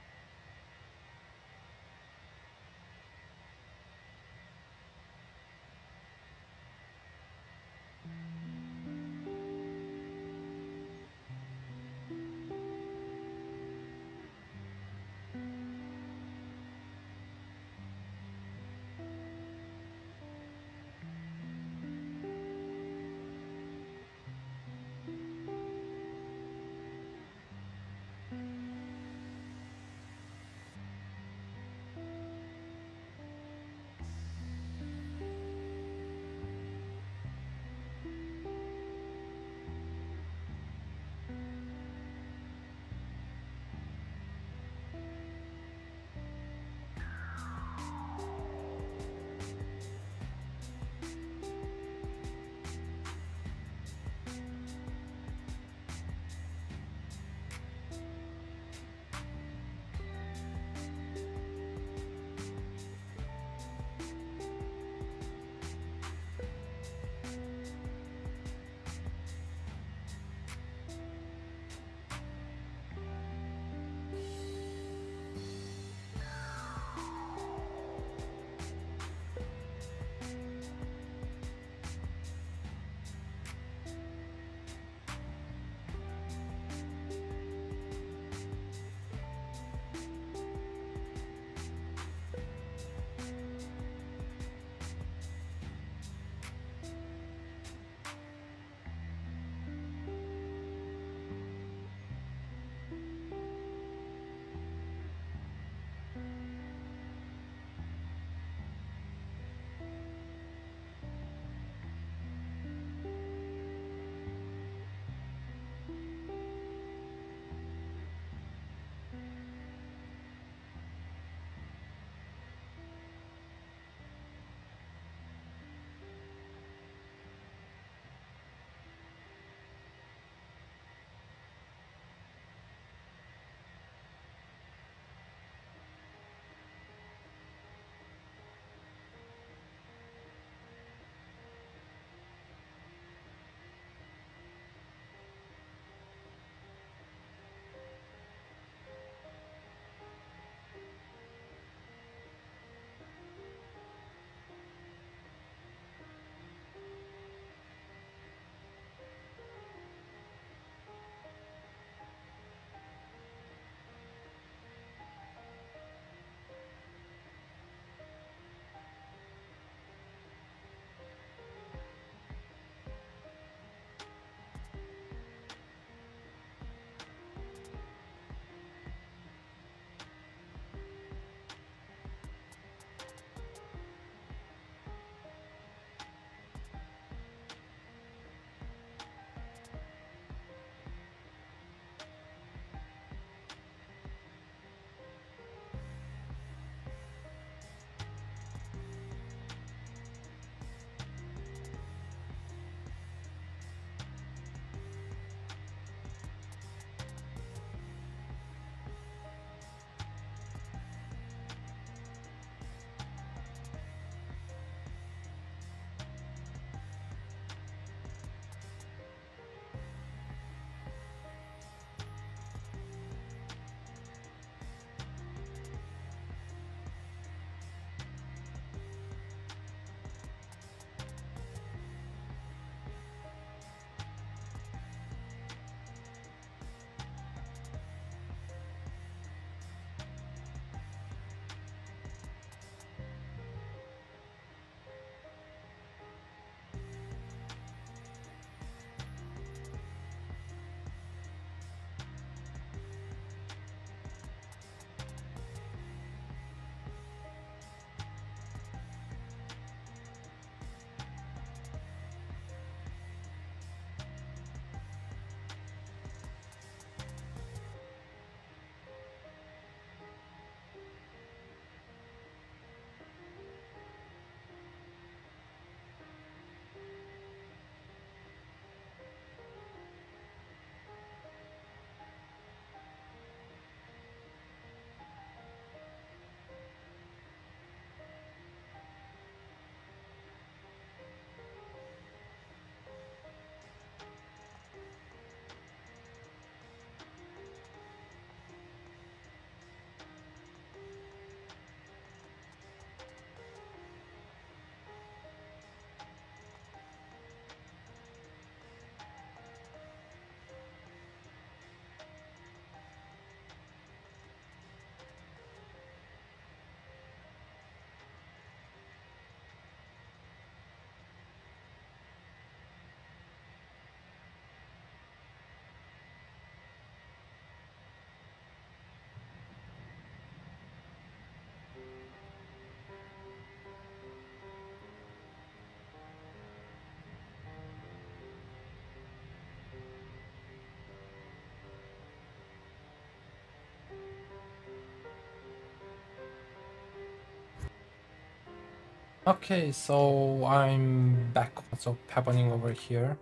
Okay, so I'm back. What's up happening over here?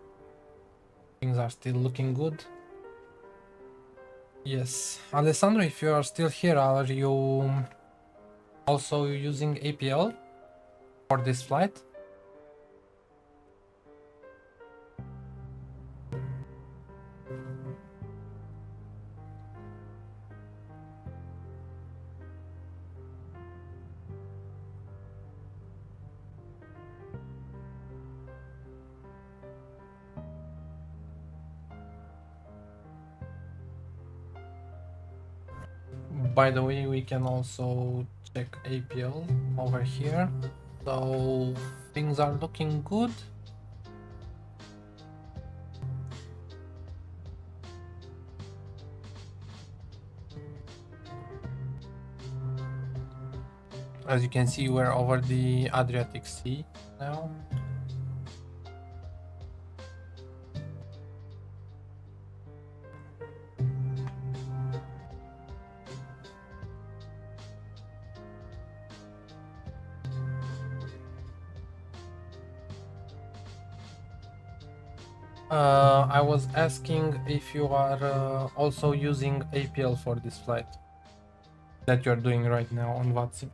Things are still looking good. Yes, Alessandro, if you are still here, are you also using APL for this flight? By the way, we can also check APL over here. So things are looking good. As you can see, we're over the Adriatic Sea now. I was asking if you are also using APL for this flight that you're doing right now on WhatsApp.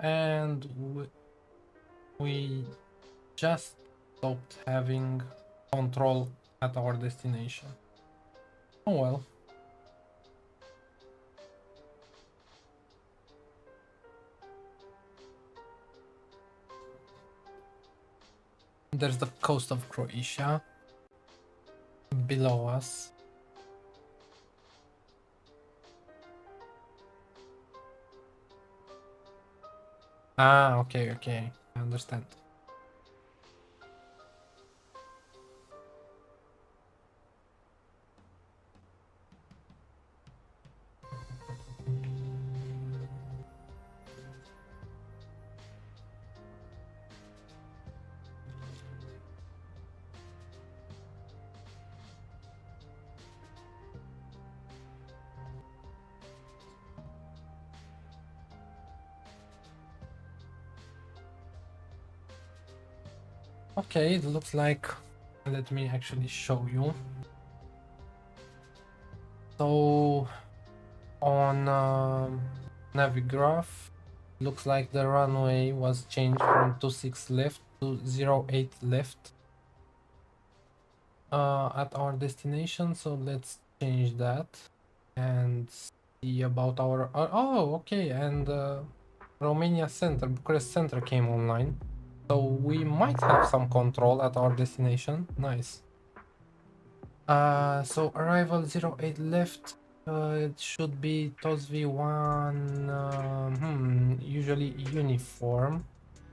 And we just stopped having control at our destination. Oh well. There's the coast of Croatia below us. Ah, okay, okay, I understand. Okay, it looks like, let me actually show you. So on Navigraph, looks like the runway was changed from 26 left to 08 left at our destination. So let's change that and see about our oh, okay, and Romania Center, Bucharest Center came online, so we might have some control at our destination. Nice. So arrival 08 left. It should be TOS V1, usually uniform,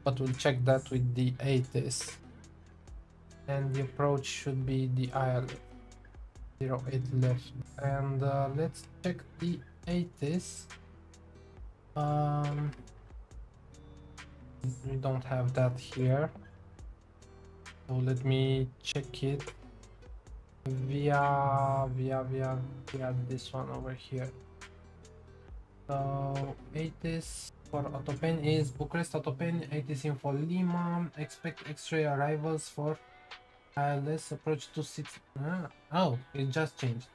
but we'll check that with the ATIS. And the approach should be the IL 08 left. And let's check the ATIS. We don't have that here. So let me check it via this one over here. So ATIS for Autopen is Bucharest Autopen, ATIS info Lima. Expect X-ray arrivals for ILS approach 26. Oh, it just changed.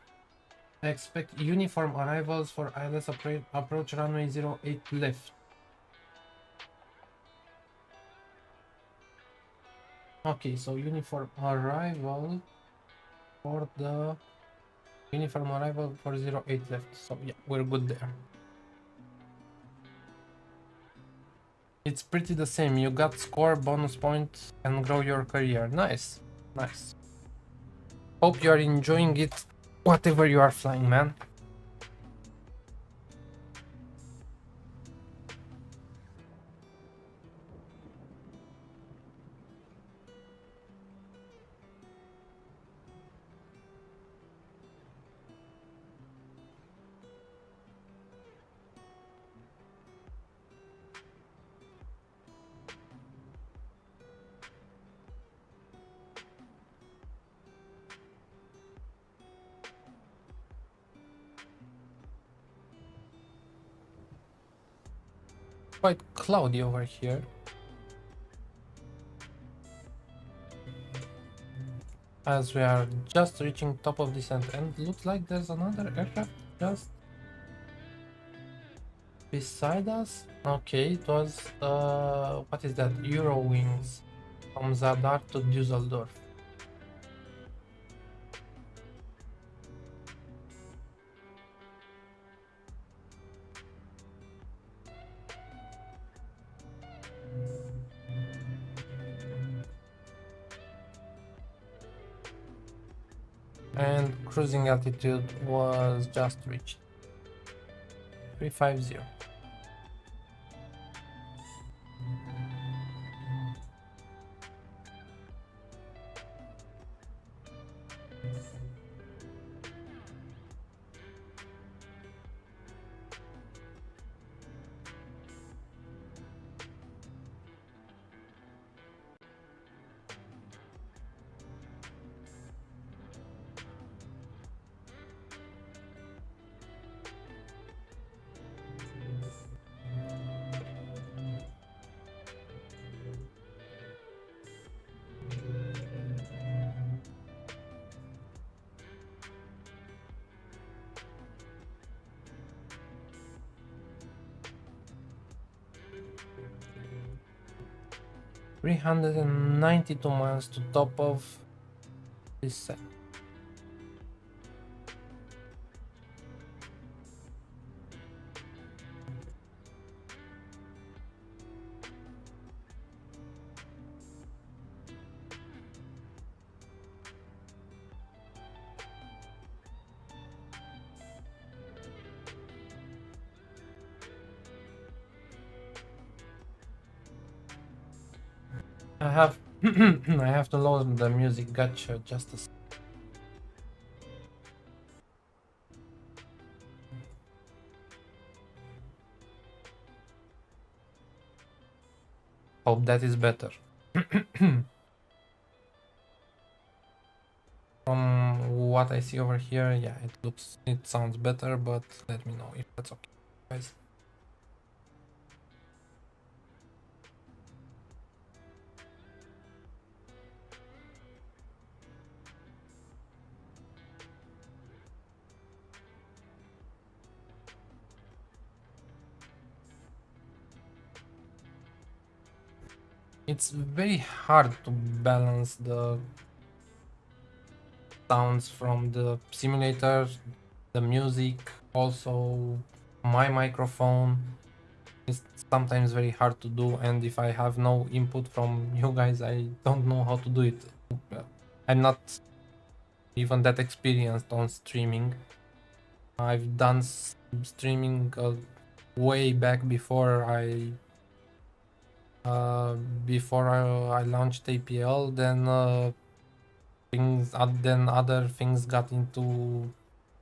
Expect uniform arrivals for ILS approach runway 08 left. Okay, so uniform arrival for 08 left. So yeah, we're good there. It's pretty the same. You got score, bonus point, and grow your career. Nice, nice. Hope you are enjoying it, whatever you are flying, man. quite cloudy over here. As we are just reaching top of descent, and looks like there's another aircraft just beside us. Okay, it was what is that? Eurowings from Zadar to Düsseldorf. And cruising altitude was just reached 350. $392 miles to top of this set. I have I have to load the music. Gotcha. Just a hope that is better. From what I see over here, yeah, it sounds better, but let me know if that's okay, guys. It's very hard to balance the sounds from the simulator, the music, also my microphone. It's sometimes very hard to do, and if I have no input from you guys, I don't know how to do it. I'm not even that experienced on streaming. I've done streaming way back before I launched APL. Then then other things got into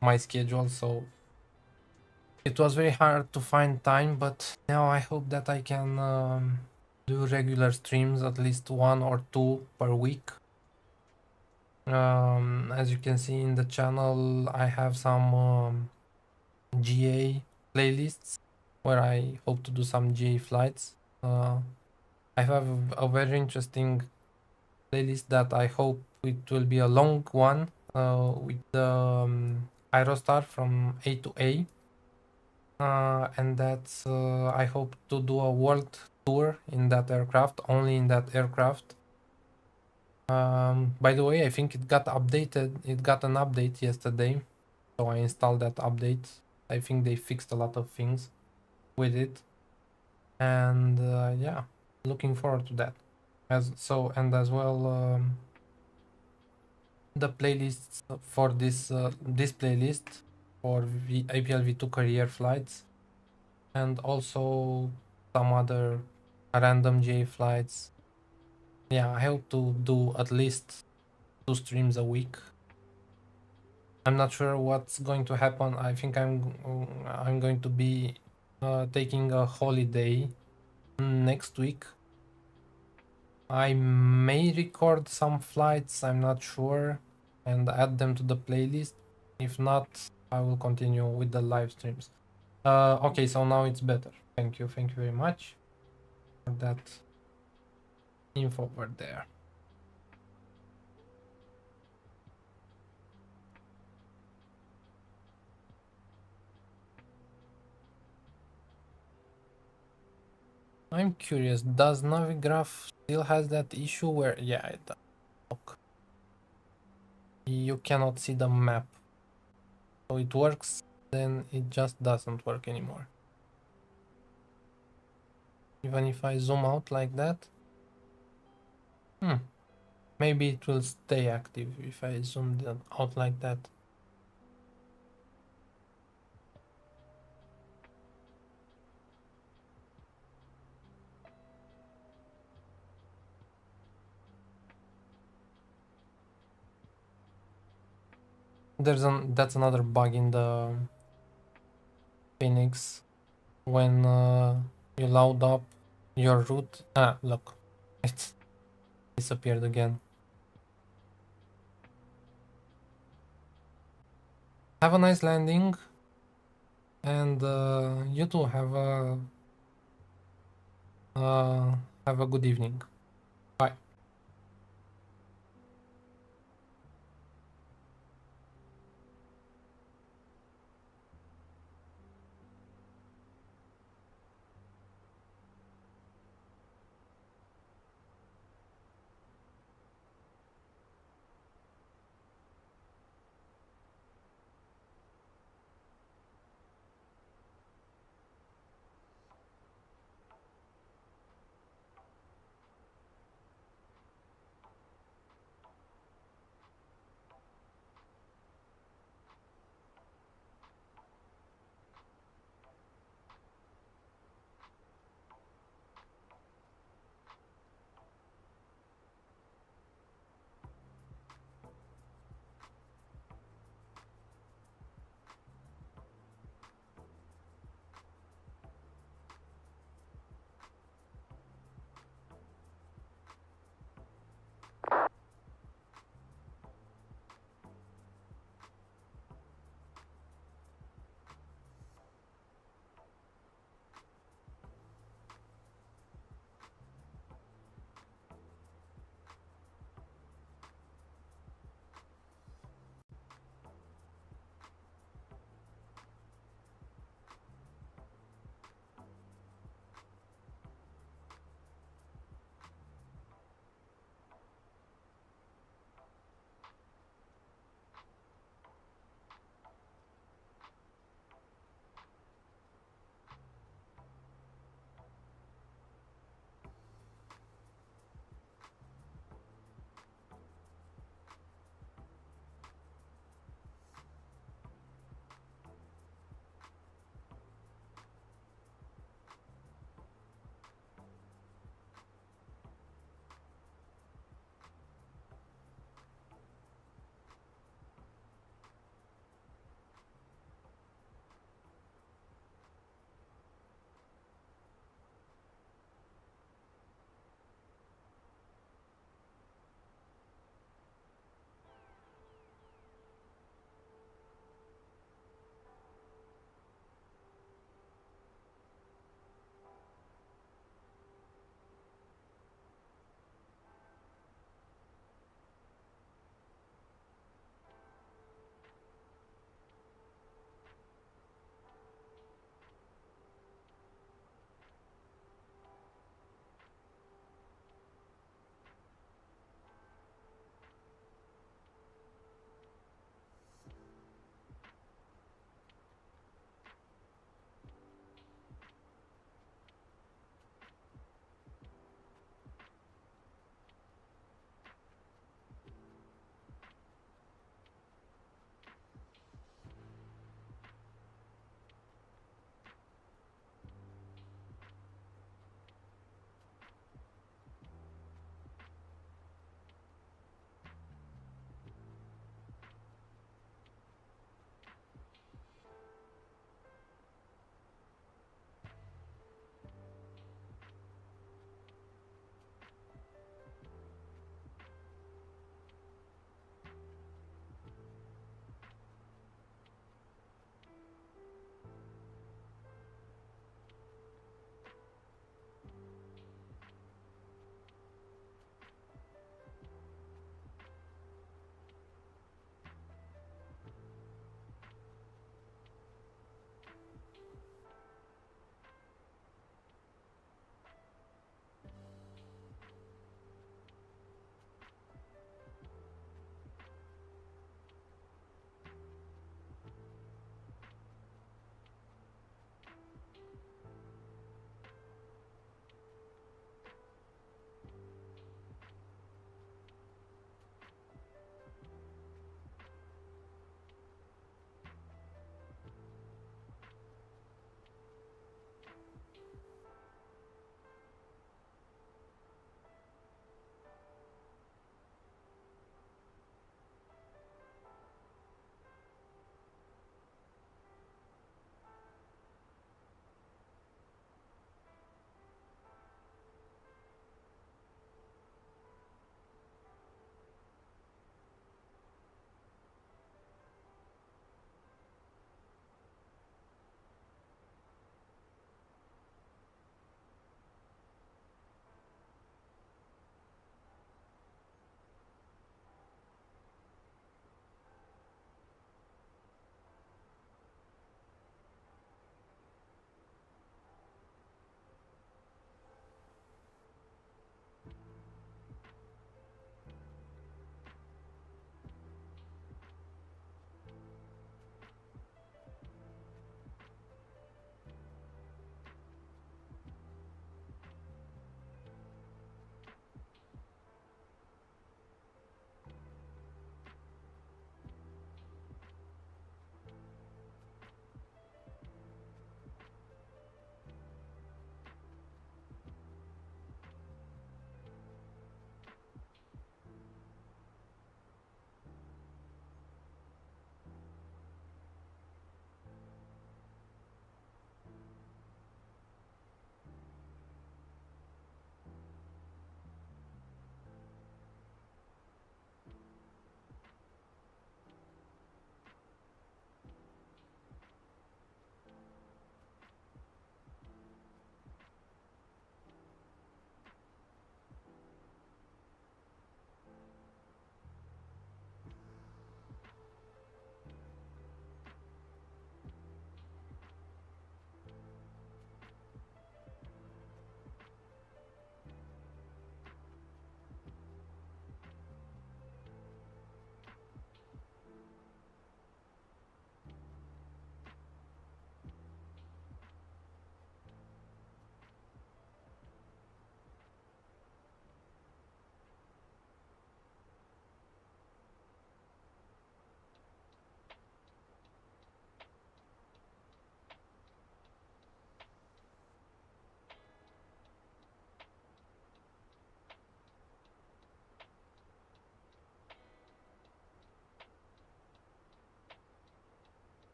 my schedule, so it was very hard to find time. But now I hope that I can do regular streams, at least 1 or 2 per week. As you can see in the channel, I have some GA playlists where I hope to do some GA flights. I have a very interesting playlist that I hope it will be a long one with the Aerostar from A to A, and that's I hope to do a world tour in that aircraft, only in that aircraft. By the way, I think it got updated. It got an update yesterday, so I installed that update. I think they fixed a lot of things with it, and yeah, looking forward to that. As well, the playlists for this playlist for APL V2 career flights, and also some other random GA flights. Yeah, I hope to do at least 2 streams a week. I'm not sure what's going to happen. I think I'm going to be taking a holiday next week. I may record some flights, I'm not sure, and add them to the playlist. If not, I will continue with the live streams. Okay, so now it's better. Thank you very much for that info over there. I'm curious, does Navigraph still has that issue where, yeah, it does. Look, you cannot see the map. So it works, then it just doesn't work anymore. Even if I zoom out like that. Maybe it will stay active if I zoom it out like that. That's another bug in the Fenix when you load up your route. Ah, look, it disappeared again. Have a nice landing, and you too have a good evening. Bye.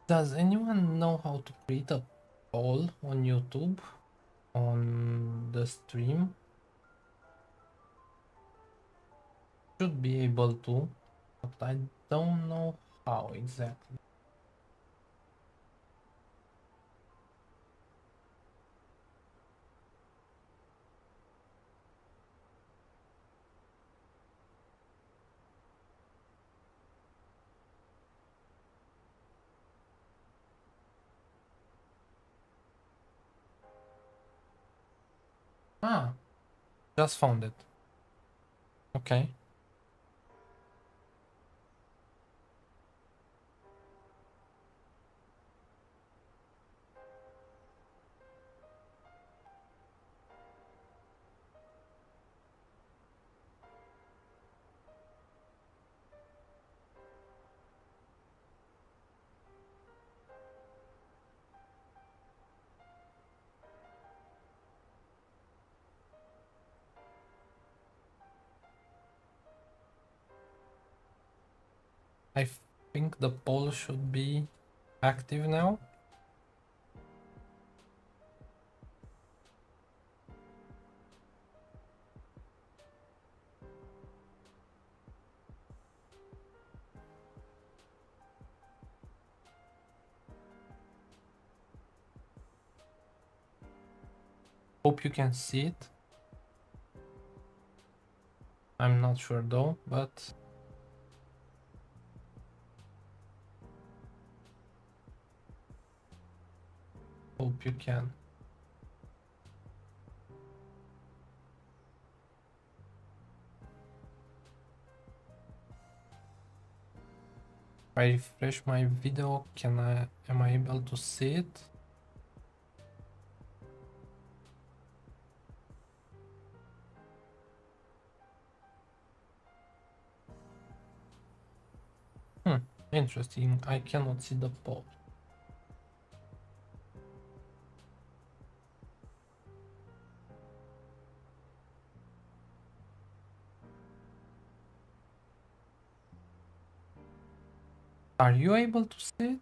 Does anyone know how to create a poll on YouTube on the stream? Should be able to, but I don't know how exactly. Ah, just found it. Okay. I think the poll should be active now. Hope you can see it. I'm not sure though, but hope you can. If I refresh my video, am I able to see it? Interesting. I cannot see the poll. Are you able to see it?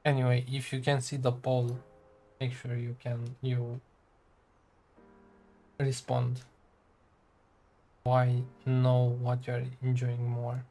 Anyway, if you can see the poll, make sure you respond. Why know what you're enjoying more?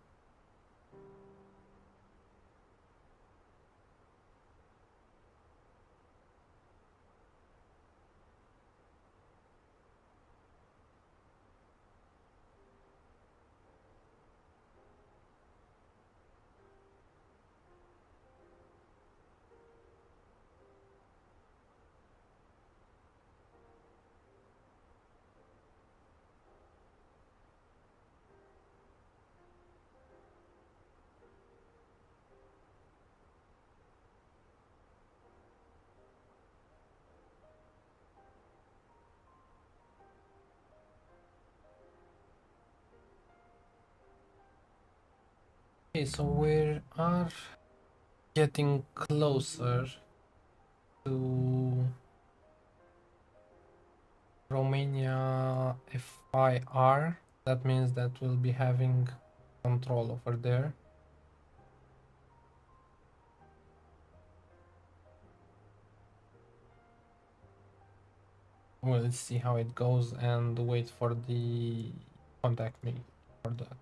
Okay, so we are getting closer to Romania FIR. That means that we'll be having control over there. We'll see how it goes and wait for the contact me for that.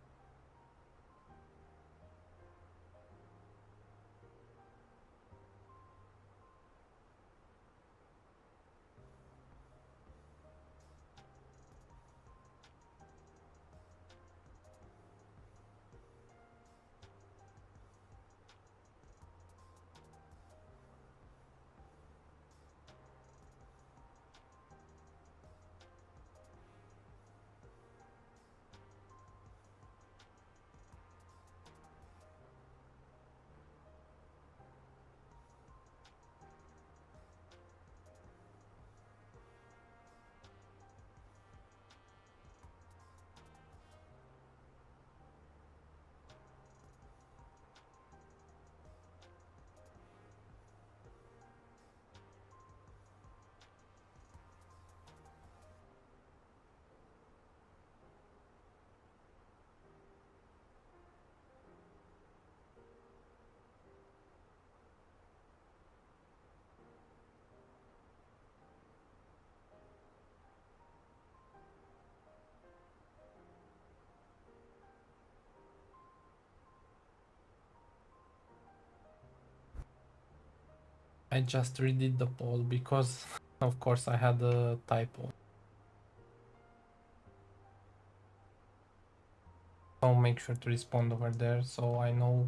I just redid the poll because of course I had a typo. So make sure to respond over there so I know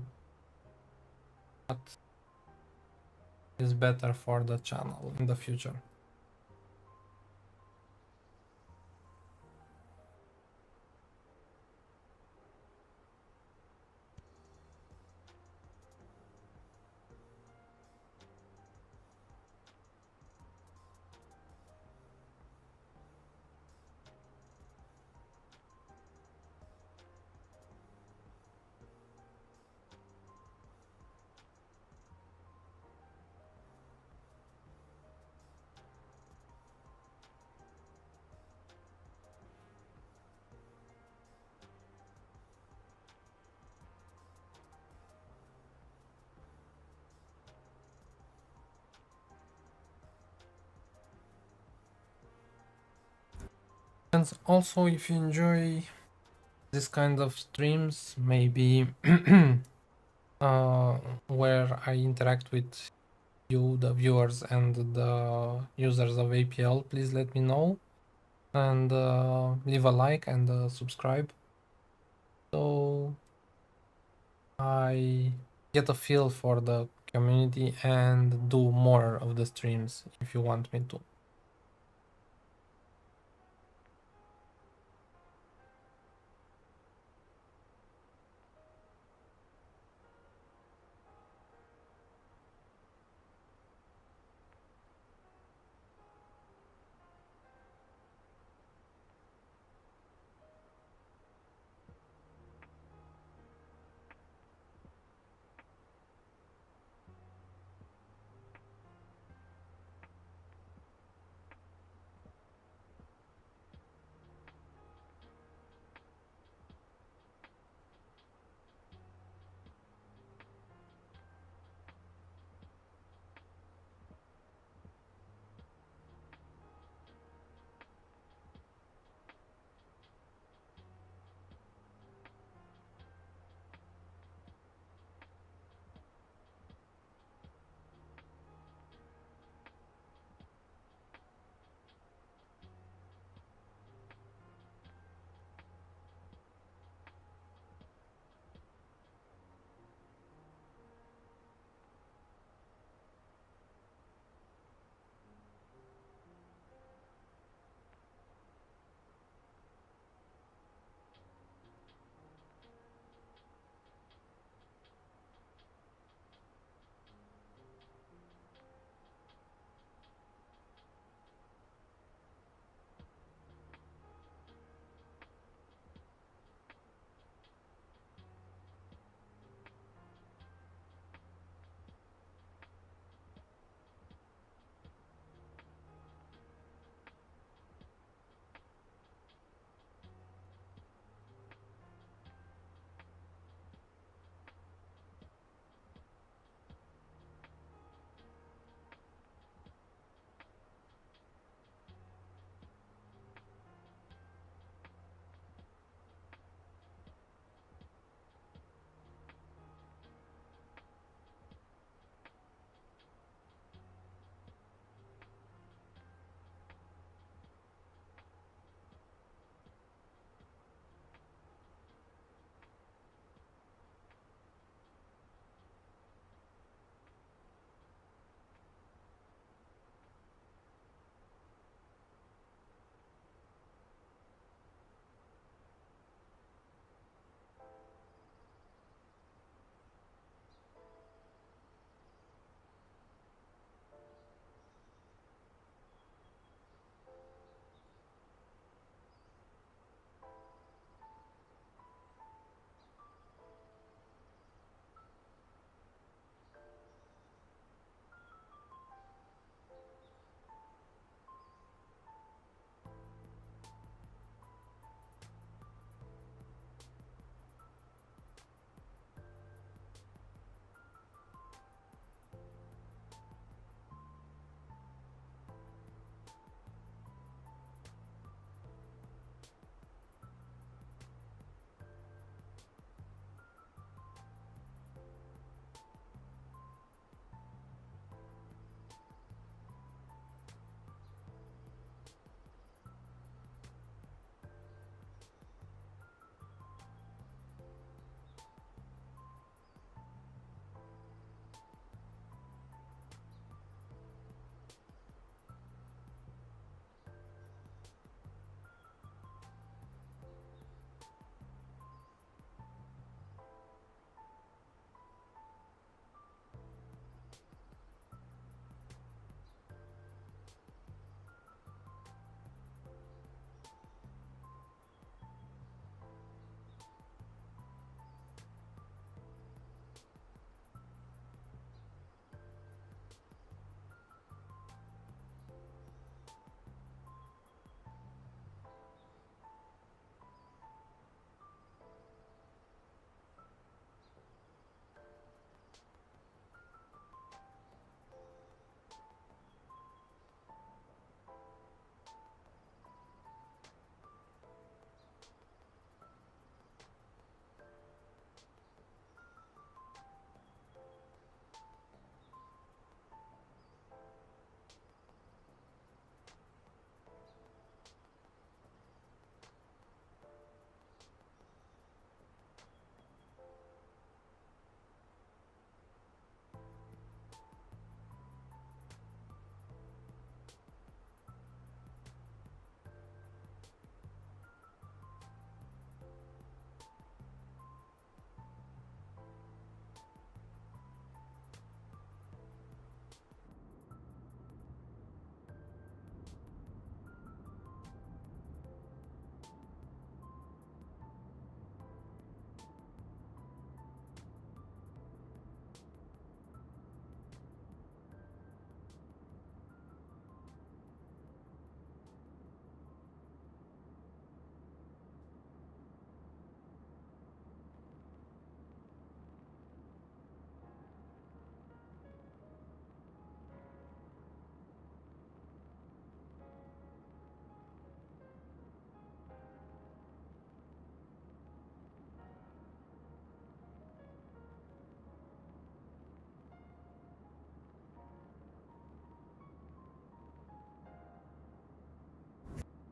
what is better for the channel in the future. And also, if you enjoy this kind of streams, maybe where I interact with you, the viewers, and the users of APL, please let me know and leave a like and subscribe so I get a feel for the community and do more of the streams if you want me to.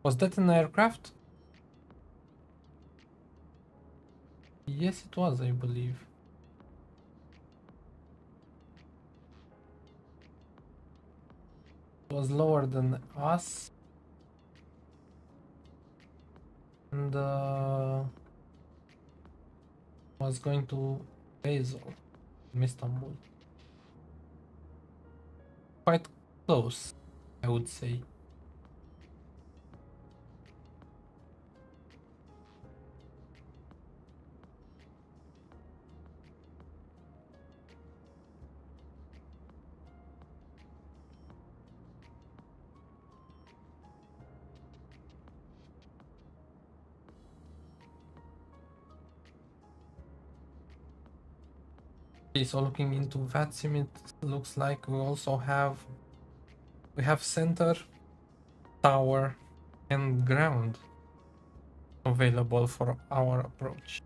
Was that an aircraft? Yes, it was, I believe. It was lower than us. And was going to Basel, Istanbul. Quite close, I would say. Okay, so looking into VATSIM, it looks like we have center, tower, and ground available for our approach.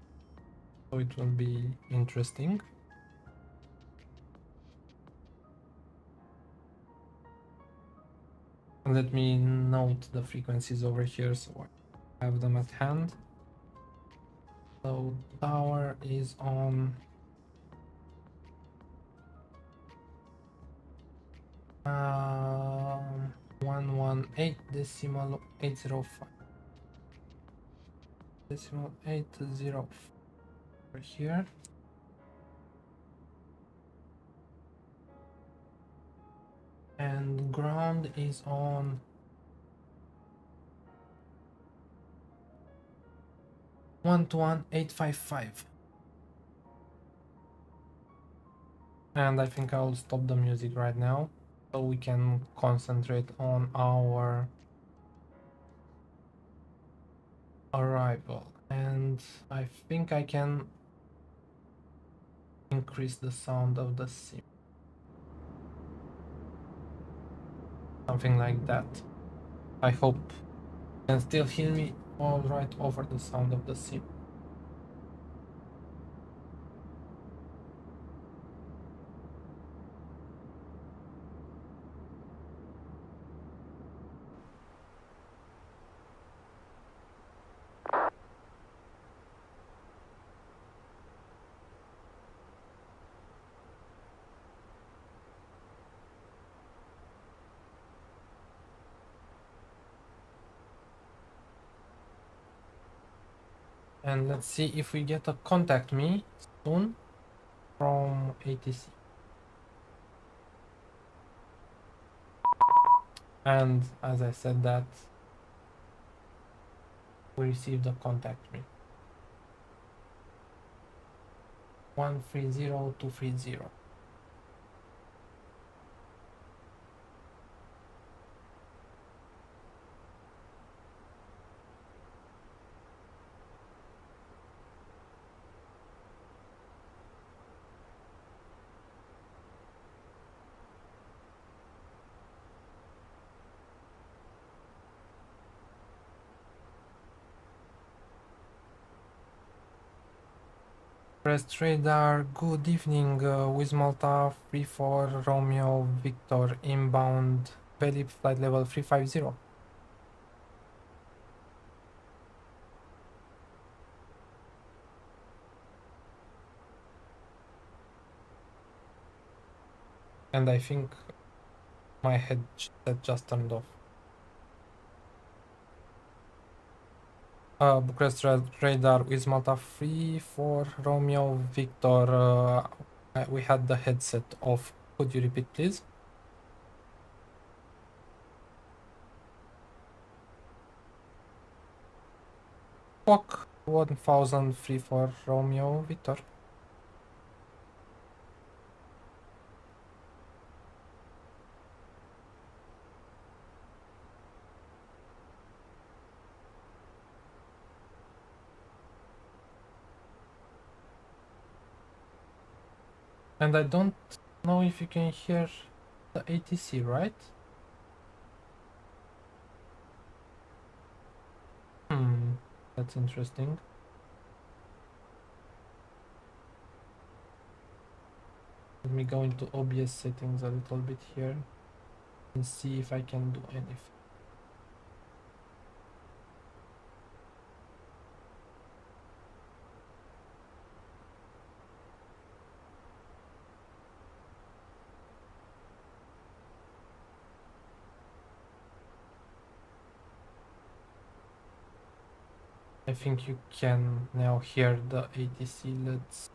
So it will be interesting. Let me note the frequencies over here so I have them at hand. So tower is on 118.805. Decimal 805 over here. And ground is on 121.855. And I think I'll stop the music right now so we can concentrate on our arrival. And I think I can increase the sound of the sim. Something like that. I hope you can still hear me all right over the sound of the sim. And let's see if we get a contact me soon from ATC. And as I said that, we received a contact me. 130230. Bucharest radar, good evening, WizzMalta 34 Romeo Victor inbound, belly flight level 350. And I think my headset just turned off. Bucharest radar WizzMalta 34 Romeo Victor, we had the headset off. Could you repeat, please? Walk 1003 for Romeo Victor. And I don't know if you can hear the ATC, right? That's interesting. Let me go into OBS settings a little bit here and see if I can do anything. I think you can now hear the ATC. Let's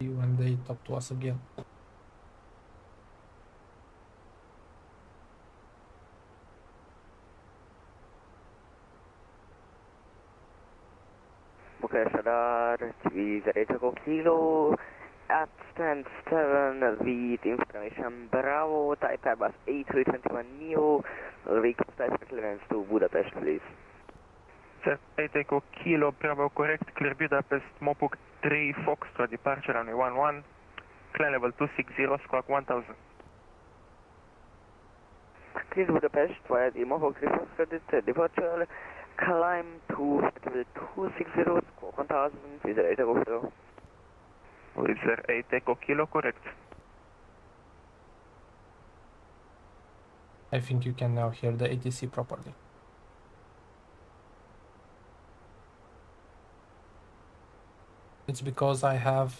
see when they talk to us again. Bucharest radar, Echo Kilo, at stand 7 with information Bravo, type Airbus A321 Neo, request type clearance to Budapest, please. Set 8 Echo Kilo Bravo, correct, clear Budapest, Mopuk 3 Foxtrot, departure runway 11, climb level 260, squawk 1000. Clear Budapest via the Mopuk 3 Foxtrot, departure, climb to level 260, squawk 1000, Wizz 8 Echo Kilo. Wizz 8 Echo Kilo, correct. I think you can now hear the ATC properly. It's because I have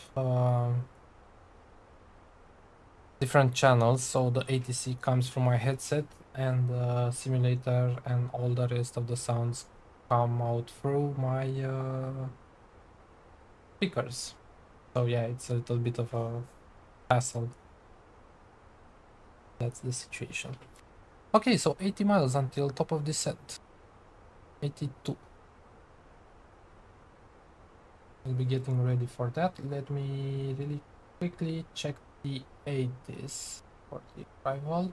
different channels, so the ATC comes from my headset and the simulator and all the rest of the sounds come out through my speakers. So yeah, it's a little bit of a hassle. That's the situation. Okay, so 80 miles until top of descent. 82. We'll be getting ready for that. Let me really quickly check the ATIS for the arrival.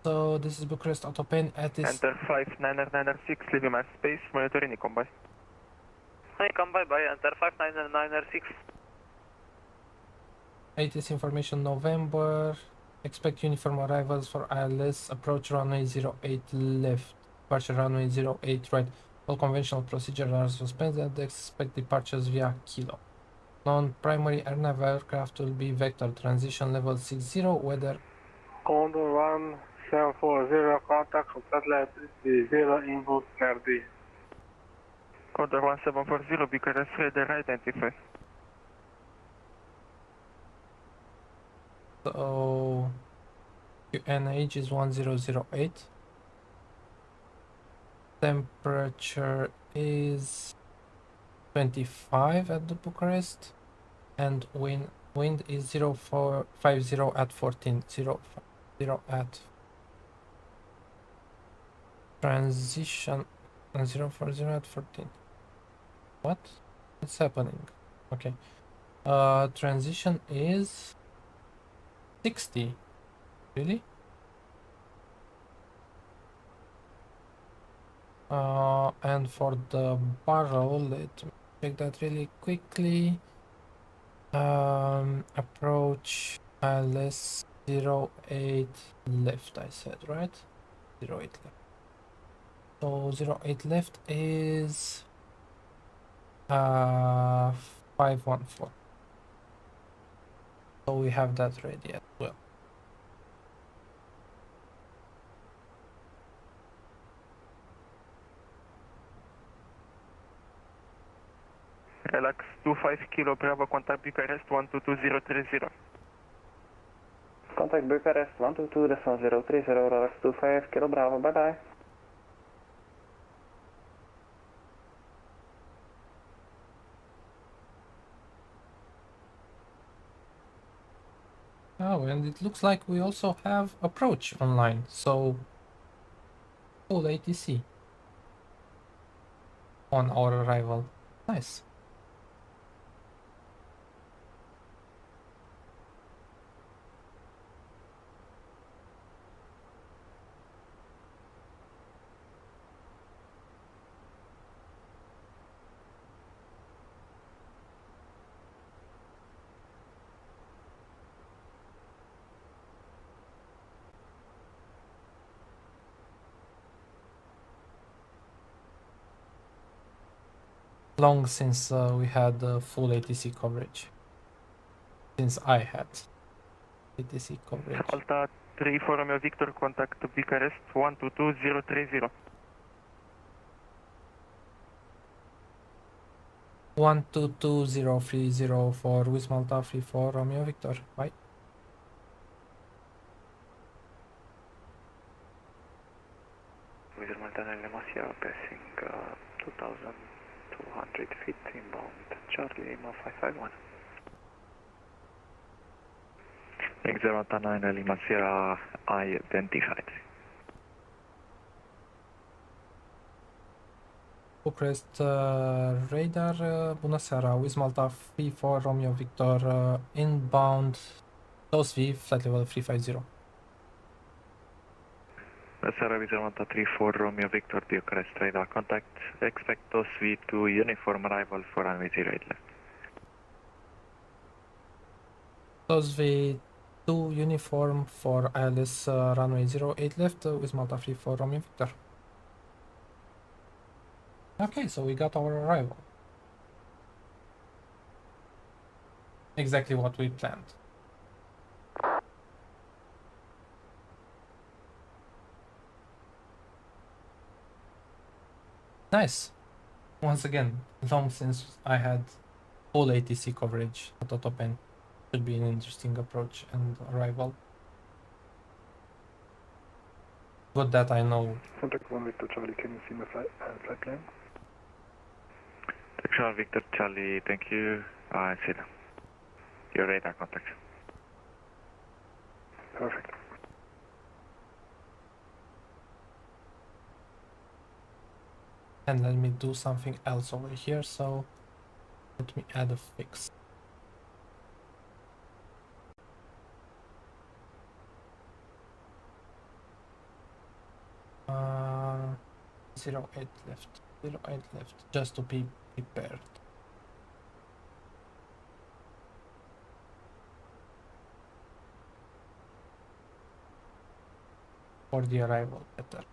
So this is Bucharest Autopen ATIS. Enter 59906, leaving my space, monitoring Convoy. Hey, Convoy, bye, enter 59906. ATIS information November. Expect uniform arrivals for ILS. Approach runway 08 left. Departure runway 08 right. All conventional procedures are suspended. Expect departures via Kilo. Non-primary airnav aircraft will be vector. Transition level 60. Weather. Condor 1740, contact from satellite 30 input RD. Condor 1740, Bucharest, radar identify. So QNH is 1008. Temperature is 25 at the Bucharest, and wind is 0450 at 14. 050 at transition 040 at 14. What? What's happening? Okay. Transition is 60. Really? And for the barrel, let me check that really quickly. Approach ILS 08 left, I said, right? 08 left. So 08 left is 514. So we have that ready as well. Relax 25 Kilo Bravo, contact Bucharest 122030. Contact Bucharest 122.030, relax 25 Kilo Bravo, bye bye. Oh, and it looks like we also have approach online, so full ATC on our arrival. Nice. Long since we had full ATC coverage. Since I had ATC coverage. Malta 3 for Romeo Victor, contact Bucharest 122030. 122030 for WizzMalta 3 for Romeo Victor. Bye. WizzMalta Lima Sierra passing 2,200 feet inbound Charlie Lima 551. WizzMalta 9 Lima Sierra identified. Bucharest radar, bună seara, WizzMalta 3-4 Romeo Victor, inbound, TOSV, flight level 350. Sarah WizzMalta 3-4 Romeo Victor Bucharest radar contact, expect TOSV to uniform arrival for runway 08 left. TOSV 2 uniform for ILS runway 08 left, WizzMalta 3-4 Romeo Victor. Okay, so we got our arrival. Exactly what we planned. Nice. Once again, long since I had full ATC coverage at the top end. Should be an interesting approach and arrival. Good that I know. Contact 1 Victor Charlie, can you see my flight plan? Charlie Victor Charlie, thank you. I see them. Your radar contact. Perfect. And let me do something else over here, so let me add a fix. Uh, 08 left, 08 left, just to be prepared. For the arrival better.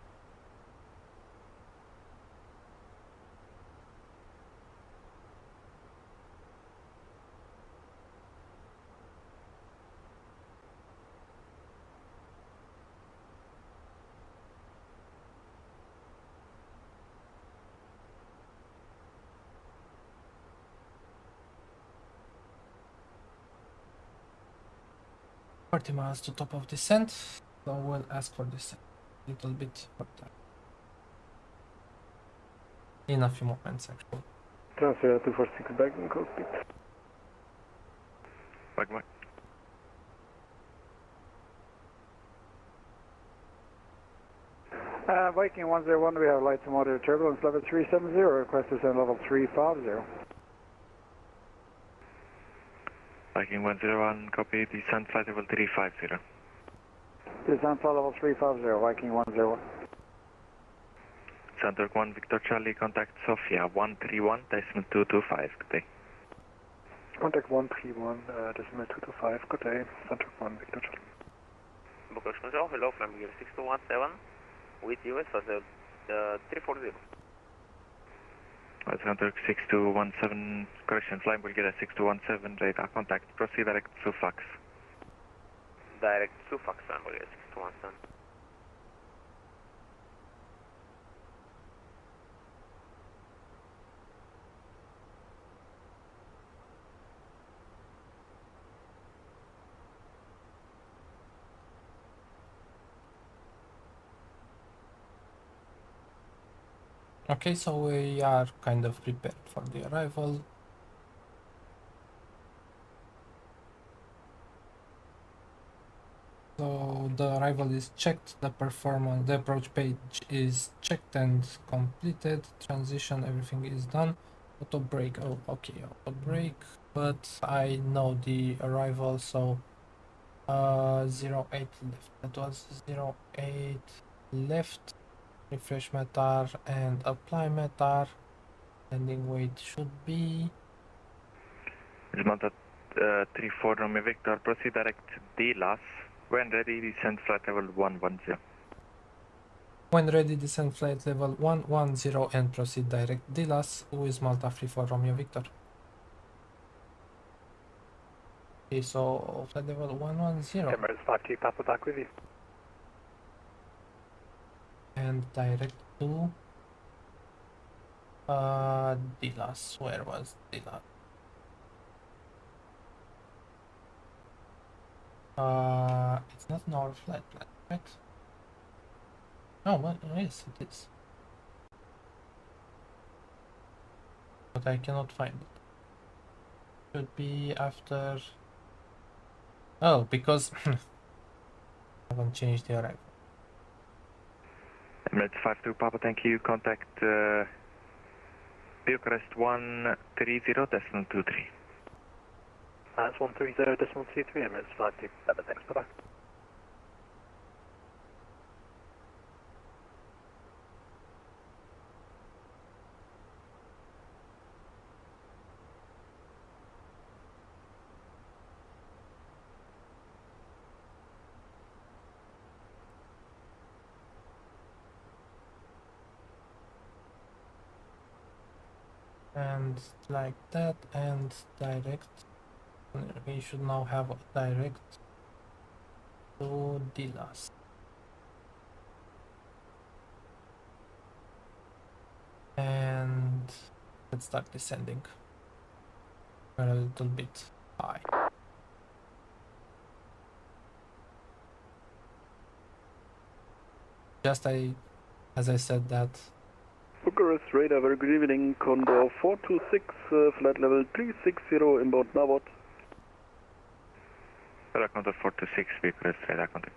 Miles to top of descent, so we'll ask for descent a little bit further. In a few moments, actually. Transfer 246 back in cockpit. Back. Viking 101, we have light to moderate turbulence level 370, request to send level 350. Viking 101, copy, descent flight level 350. Descent flight level 350, Viking 101. Center 1 Victor Charlie, contact Sofia 131.225, good day. Contact 131, decimal 225, good day. Center 1 Victor Charlie. Bucharest Control, hello, flying gear 6217 with US for the 340. Center 6217, correction, flying Bulgaria 6217, radar contact, proceed direct to Fax. Direct to Fax, flying Bulgaria 6217. Okay, so we are kind of prepared for the arrival. So the arrival is checked, the performance, the approach page is checked and completed, transition, everything is done. Auto brake, oh okay, auto brake, but I know the arrival, so 08 left, that was 08 left. Refresh METAR and apply METAR. Landing weight should be WizzMalta 34 Romeo Victor, proceed direct DLAS. When ready, descend flight level 110. when ready, descend flight level 110 and proceed direct DLAS WizzMalta 34 Romeo Victor. Okay, so flight level 110 Emirates 5K Papa back with you. and direct to DLAS. Where was DLAS? It's not in our flight plan, right? Oh, well, yes, it is. But I cannot find it. Should be after... Oh, because I haven't changed the arrival. Emirates 52 Papa, thank you. Contact Bucharest 130.23. That's 130.23, Emirates 52 Papa, thanks, bye-bye. And like that, and direct. We should now have a direct to Dilas. And let's start descending. We're a little bit high. Just as I said that. Bucharest radar, very good evening. Condor 426, flight level 360, inbound Navot. Radar Condor 426, Bucharest radar contact.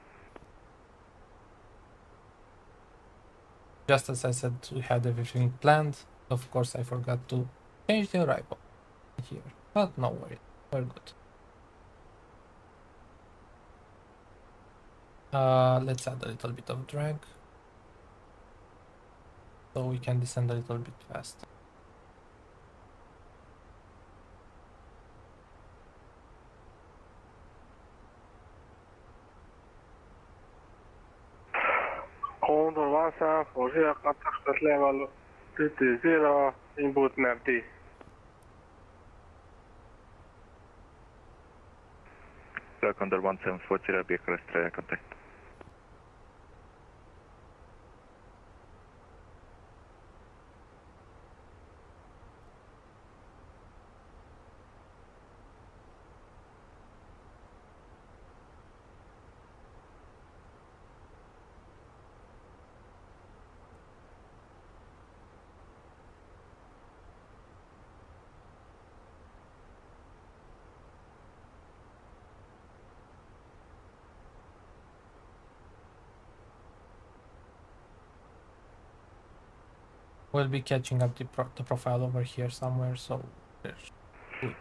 Just as I said, we had everything planned. Of course, I forgot to change the arrival here, but no worries, we're good. Let's add a little bit of drag so we can descend a little bit faster. Condor 1740, contact level 320, input NAVD. Radar Condor 1740, Bucharest radar contact. We'll be catching up the profile over here somewhere, so there's good.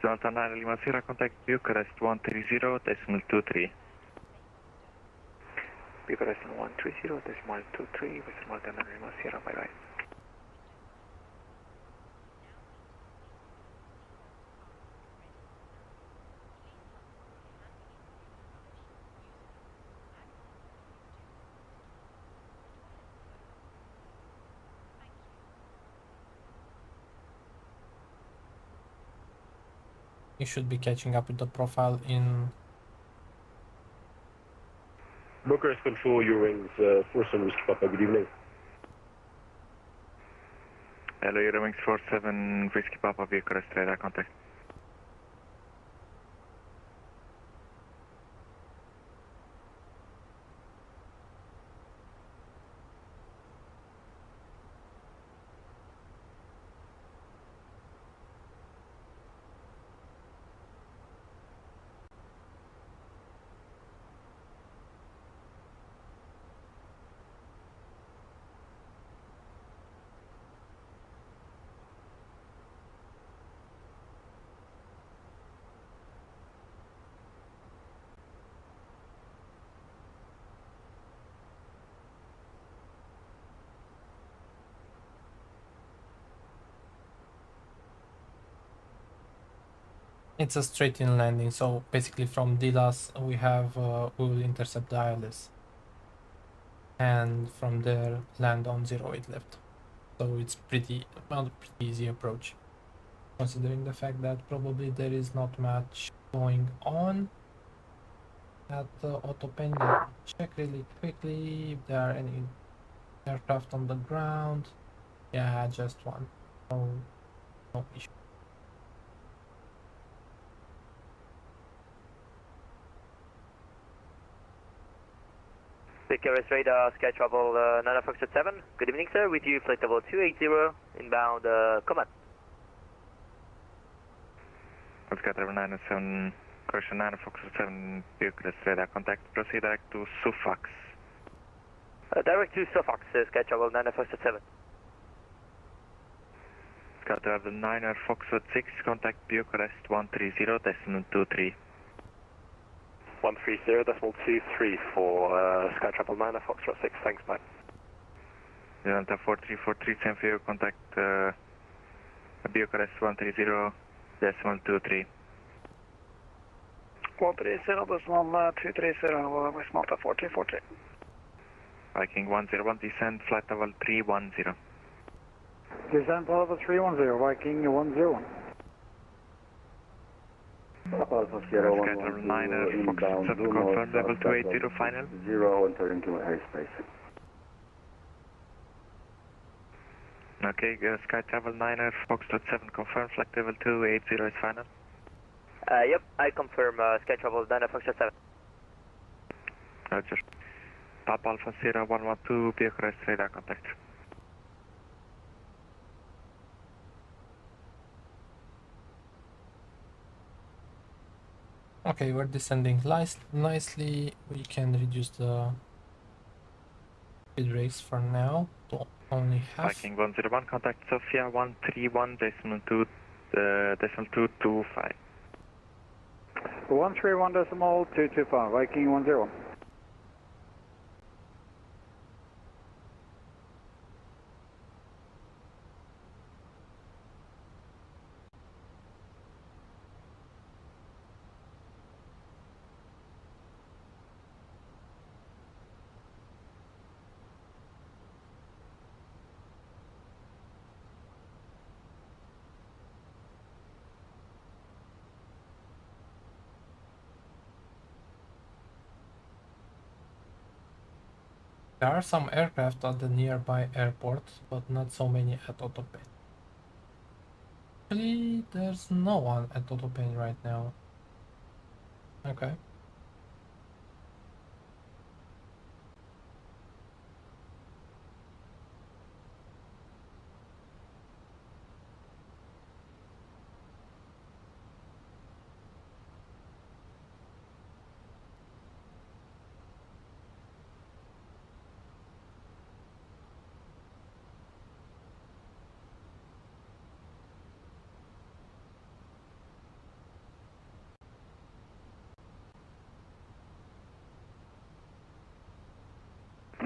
Delta 9 Lima Sierra, contact Bucharest 130.23. Bucharest 130.23, WizzMalta 9 Lima Sierra, bye-bye. You should be catching up with the profile in... Bucharest Control, your wings, Foursome Whiskey Papa, good evening. Hello, Eurowings 47 Whiskey Papa, Bucharest radar contact. It's a straight in landing, so basically from Dilas we will intercept the ILS. And from there land on 08 left. So it's pretty easy approach, considering the fact that probably there is not much going on at the autopen. Check really quickly if there are any aircraft on the ground. Yeah, just one. So no issue. Bucharest radar, Sky Travel 9 Foxtrot 7. Good evening, sir. With you, flight level 280, inbound Command. Sky Travel 907, correction 9 Foxtrot 7, Bucharest radar contact. Proceed direct to Sufax. Direct to Sufax, Sky Travel 9 Foxtrot 7. Sky Travel 9 Foxtrot 6, contact Bucharest 130.23. 130.23 for Sky Travel 9 Foxtrot 6, thanks, bye. Delta 4343, same for you, contact Bucharest 130.23. 130.230, WizzMalta 4343. Viking 101, descend, flight level 310. Descent level 310, Viking 101. Alpha Sierra Sky Travel 9 Foxtrot 7, confirm level 280 final. 0 entering to airspace. Okay, Sky Travel 9 Foxtrot 7, confirm flight level 280 is final. Yep, I confirm Sky Travel 9 Foxtrot 7. Roger. Papa Alpha Sierra 112, Bucharest radar contact. Okay, we're descending nicely. We can reduce the speed brakes for now to only half. Viking 101, contact Sofia 131.225. 131.225, Viking 101. There are some aircraft at the nearby airport, but not so many at Autopain. Actually, there's no one at Autopain right now. Okay.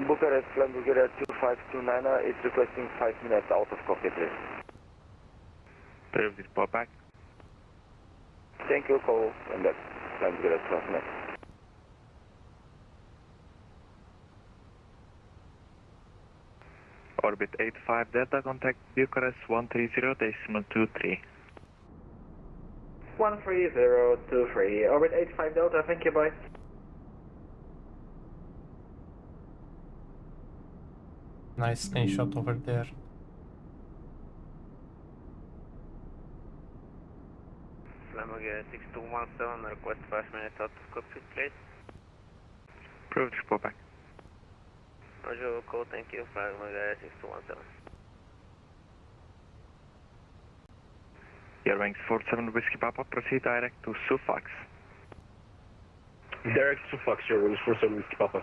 Bucharest, Flight Bulgaria 2529 is requesting 5 minutes out of cockpit, please. Approved, report back. Thank you, call, and that's Flight Bulgaria 12 minutes. Orbit 85 Delta, contact Bucharest 130.23. 13023, Orbit 85 Delta, thank you, bye. Nice screenshot over there. Flamingo 6217, request 5 minutes out of cockpit, please. Approved, report back. Roger, call, thank you, Flamingo 6217. Airwings 47 Whiskey Papa, proceed direct to Sufax. Direct to Fox, Airwings 47 Whiskey Papa.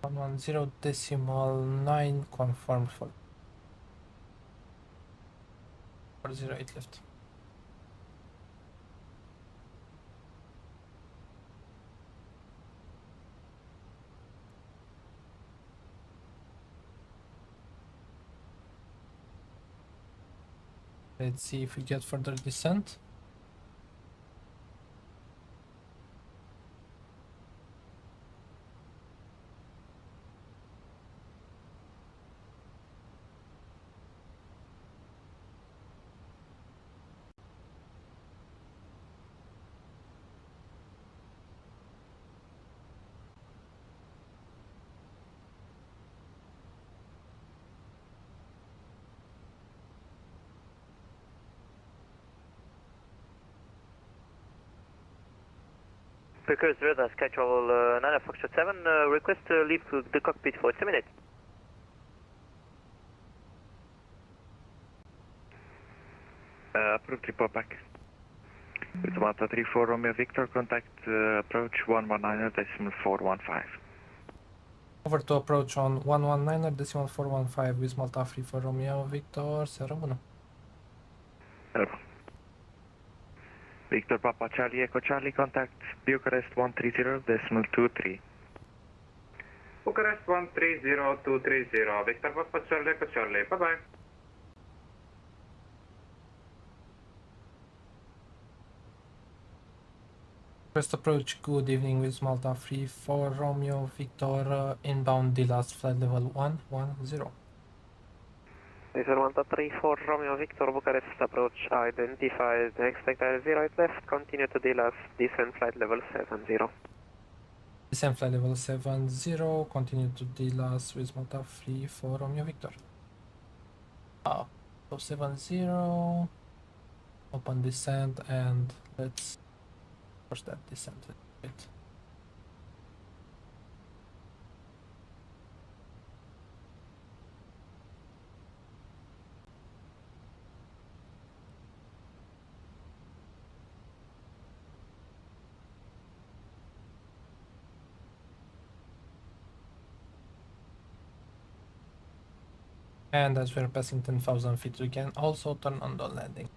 110.9 confirmed for 408 left. Let's see if we get further descent. Bucharest radar schedule 9 Foxtrot 7, request to leave the cockpit for 2 minutes. Approved, report back. WizzMalta 34 Romeo Victor, contact approach 119.415. Over to approach on 119.415 WizzMalta 34 Romeo Victor 01. Hello. Victor Papa Charlie Echo Charlie, contact Bucharest 130.23. Bucharest 130230, Victor Papa Charlie Echo Charlie, bye bye. First approach, good evening WizzMalta 34 Romeo Victor, inbound DLAS flight level 110. WizzMalta 34 Romeo Victor, Bucharest approach identified, expect 08 left, continue to DLAS, descent flight level 70. Descent flight level 70, continue to DLAS WizzMalta 34 Romeo Victor. So 70, open descent, and let's push that descent a bit. And as we're passing 10,000 feet, we can also turn on the landing.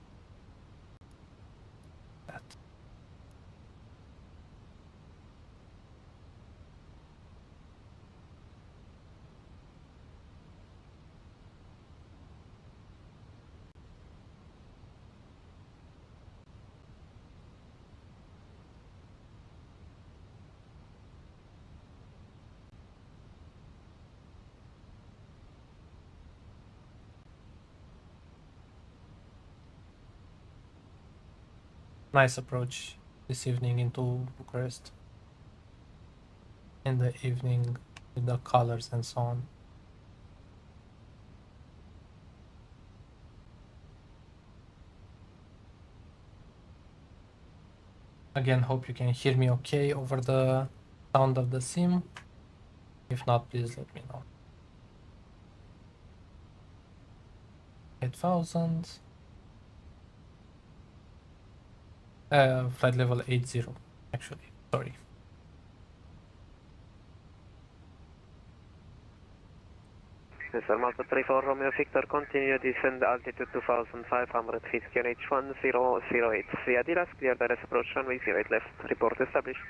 That. Nice approach this evening into Bucharest. In the evening with the colors and so on. Again, hope you can hear me okay over the sound of the sim. If not, please let me know. 8,000. Flight level 80, actually. Sorry. WizzMalta 34 Romeo Victor, continue descend altitude 2,500 feet, QNH 1008. Via DLAS, clear direct approach runway 08 left, report established.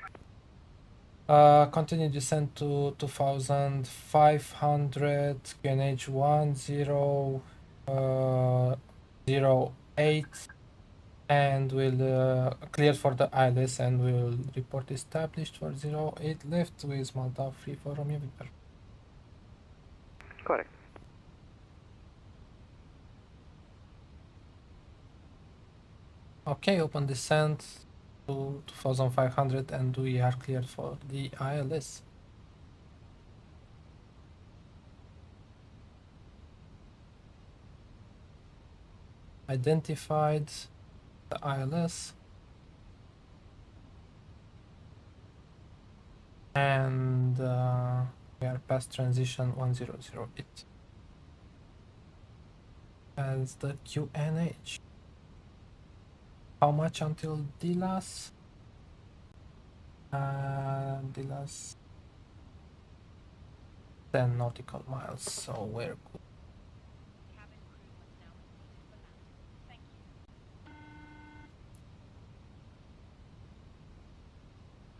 Continue descent to 2,500, QNH 1008, and we'll clear for the ILS and we'll report established for 08 left with Malta 34 Romeo Victor. Correct. Okay, open descent to 2,500 and we are cleared for the ILS. Identified the ILS. And we are past transition 1008 as the QNH. How much until DLAS? DLAS 10 nautical miles, so we're good. Cabin crew must now proceed for landing. Thank you.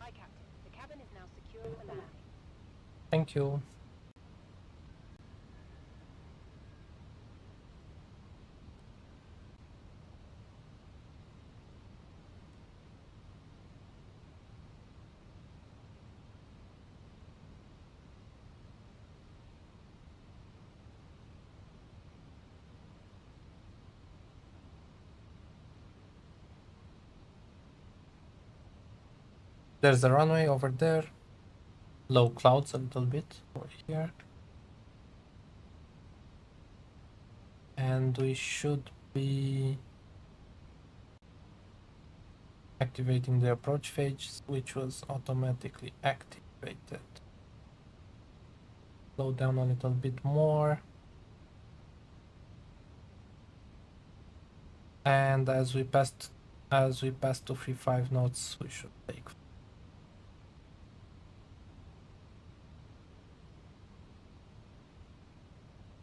Hi, Captain. The cabin is now secure for landing. Thank you. There's the runway over there. Low clouds a little bit over here. And we should be activating the approach phase, which was automatically activated. Slow down a little bit more. And as we pass to 35 knots, we should take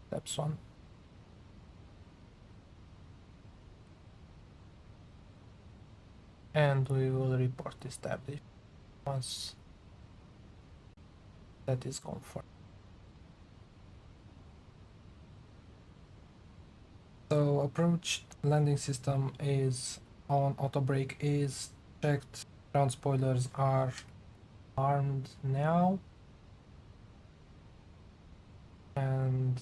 steps 1. And we will report established once that is confirmed. So approach landing system is on, auto brake is checked, ground spoilers are armed now, and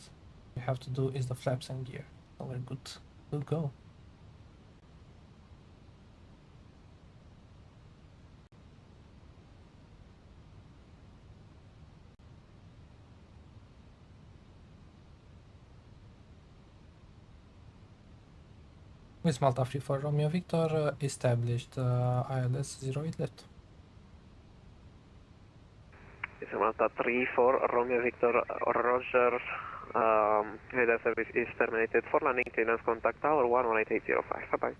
we have to do is the flaps and gear. So we're good to go. WizzMalta 3 for Romeo Victor, established ILS 08 left. WizzMalta 3 for Romeo Victor, Roger. Radar service is terminated for landing. Clearance contact tower 118.805. Bye bye.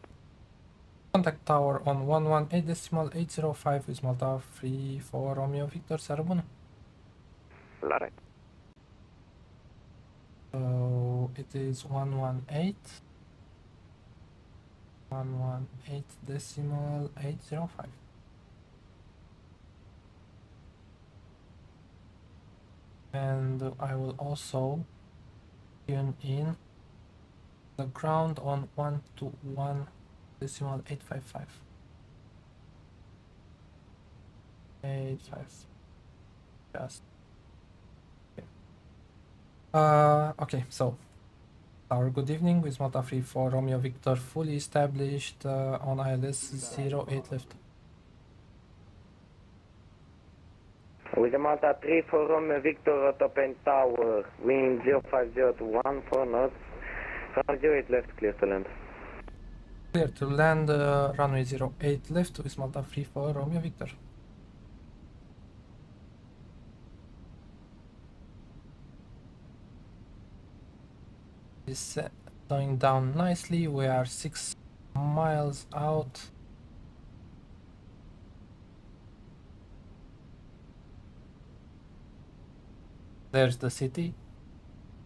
Contact tower on 118.805 WizzMalta 3 for Romeo Victor, Sarabuna. Alright. So it is 118.805. And I will also tune in the ground on 121.855. 85. Just okay, so our good evening, WizzMalta 3 for Romeo Victor, fully established on ILS 08 left. WizzMalta 3 for Romeo Victor, top end tower, wind 050 to 14 knots, runway 08 left, clear to land. Clear to land, runway 08 left, WizzMalta 3 for Romeo Victor. Is slowing down nicely, we are 6 miles out. There's the city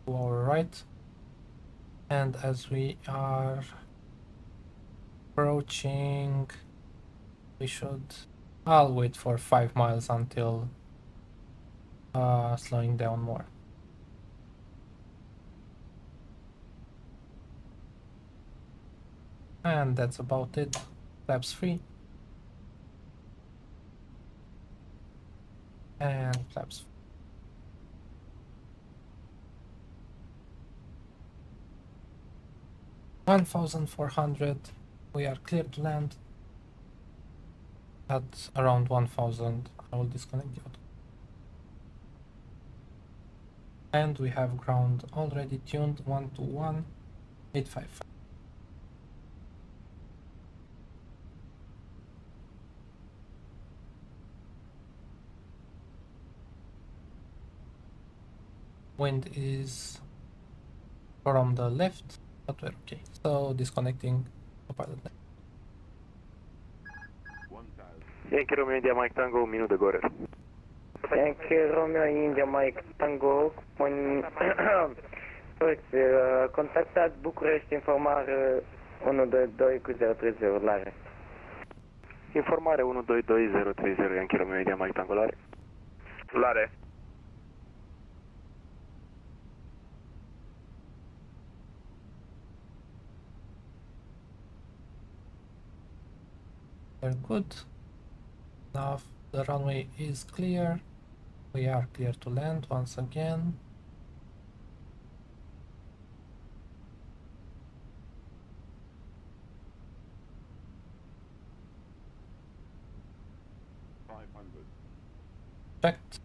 to our right, and as we are approaching, I'll wait for 5 miles until slowing down more. And that's about it. Flaps free. And flaps free. $1,400. We are clear to land. At around 1,000, I will disconnect the auto. And we have ground already tuned 121.855. Wind is from the left, but we're okay. So disconnecting the pilot net. Yankee Romeo India Mike Tango, minut de gore. Yankee Romeo India Mike Tango, contactați Bucharest, informare 122 cu 030, lare. Informare 122030, Yankee Romeo India Mike Tango, lare. Lare. We're good. Now the runway is clear. We are clear to land once again. Checked.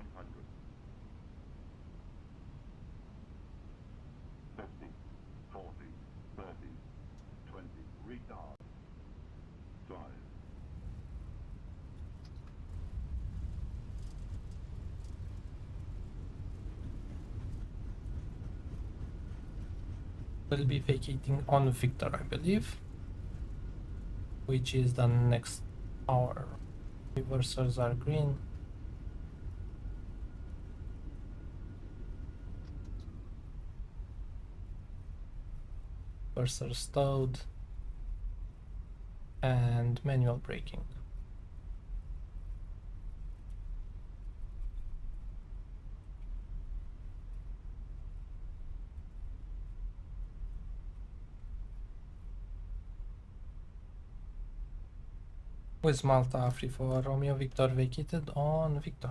100. 50, 40, 30, 20, retard. 5. Will be vacating on Victor, I believe, which is the next hour. Reversers are green. Reversers stowed and manual braking. WizzMalta free for Romeo Victor vacated on Victor.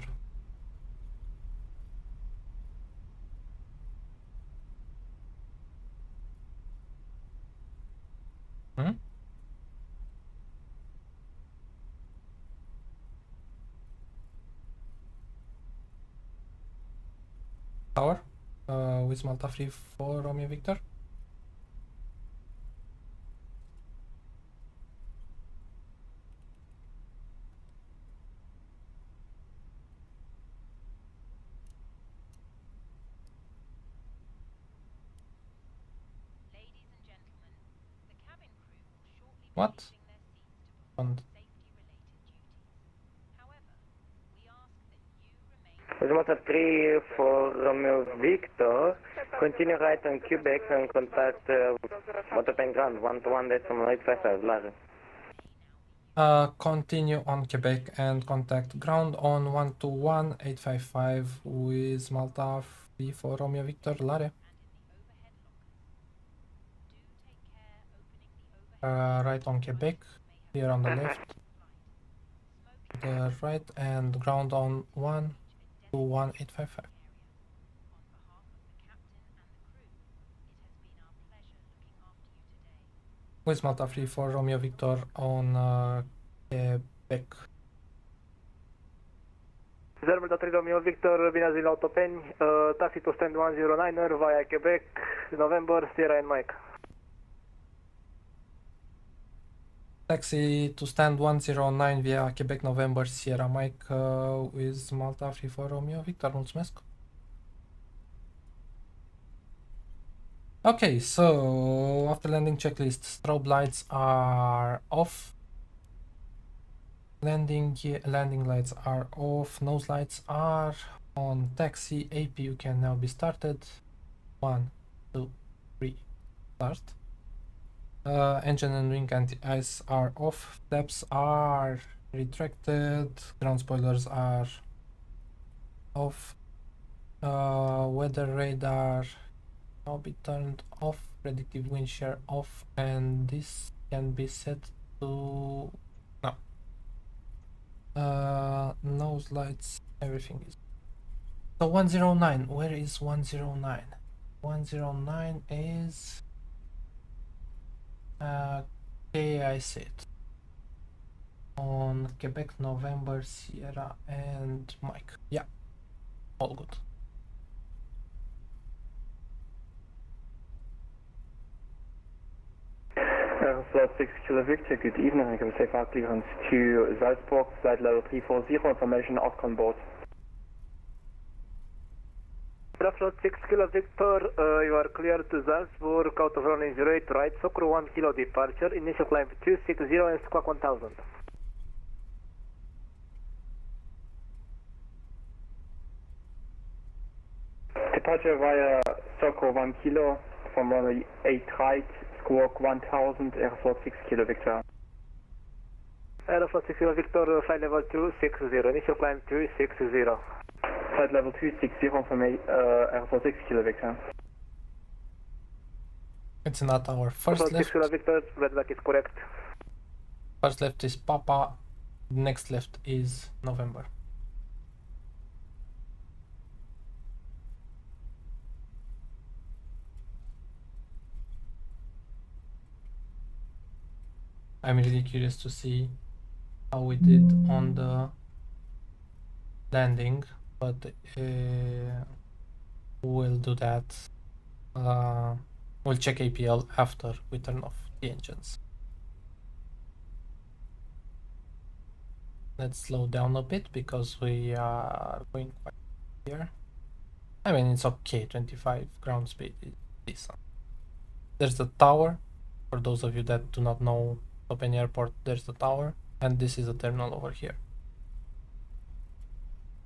Tower, WizzMalta free for Romeo Victor. Ladies and gentlemen, the cabin crew will shortly be What? leaving their seats to perform And safety-related duties. However, we ask that you remain... WizzMalta 3 for Romeo Victor. Continue right on Quebec and contact Motopen Ground 121.855, Larry. continue on Quebec and contact ground on 121.855 WizzMalta free for Romeo Victor, Lare. Right on Quebec, here on the left, the right, and ground on 121.855. WizzMalta free for Romeo Victor on Quebec. Delta 3 Romeo Victor, bine ați venit la Autopeni, taxi to stand 109er via Quebec, November, Sierra and Mike. Taxi to stand 109 via Quebec November Sierra Mike WizzMalta free for Romeo Victor, mulțumesc. Okay, so after landing checklist, strobe lights are off. Landing lights are off, nose lights are on. Taxi APU can now be started. 1, 2, 3, start. Engine and wing anti-ice are off, flaps are retracted, ground spoilers are off, weather radar now be turned off, predictive wind shear off, and this can be set to no. Nose lights, everything is. So 109, where is 109? 109 is okay, I see it on Quebec November Sierra and Mike. Yeah, all good. Flight 6 Kilo Victor, good evening. I can say flight clearance to Salzburg, flight level 340, information outcome board. Flight 6 Kilo Victor, you are clear to Salzburg, out of runway 08, right, Soccer 1 Kilo departure, initial climb 260 and squawk 1000. Departure via Soccer 1 Kilo from runway 8 right, squawk 1000, Aeroflot 6 Kilo Victor. Aeroflot 6 Kilo Victor, flight level 260, initial climb 260. Flight level 260 from Aeroflot 6 Kilo Victor. It's not our first left. 6 Kilo Victor, red back is correct. First left is Papa, next left is November. I'm really curious to see how we did on the landing. but we'll do that. We'll check APL after we turn off the engines. Let's slow down a bit because we are going quite here. I mean, it's okay, 25 ground speed is decent. There's the tower. For those of you that do not know Open Airport, there's the tower, and this is a terminal over here.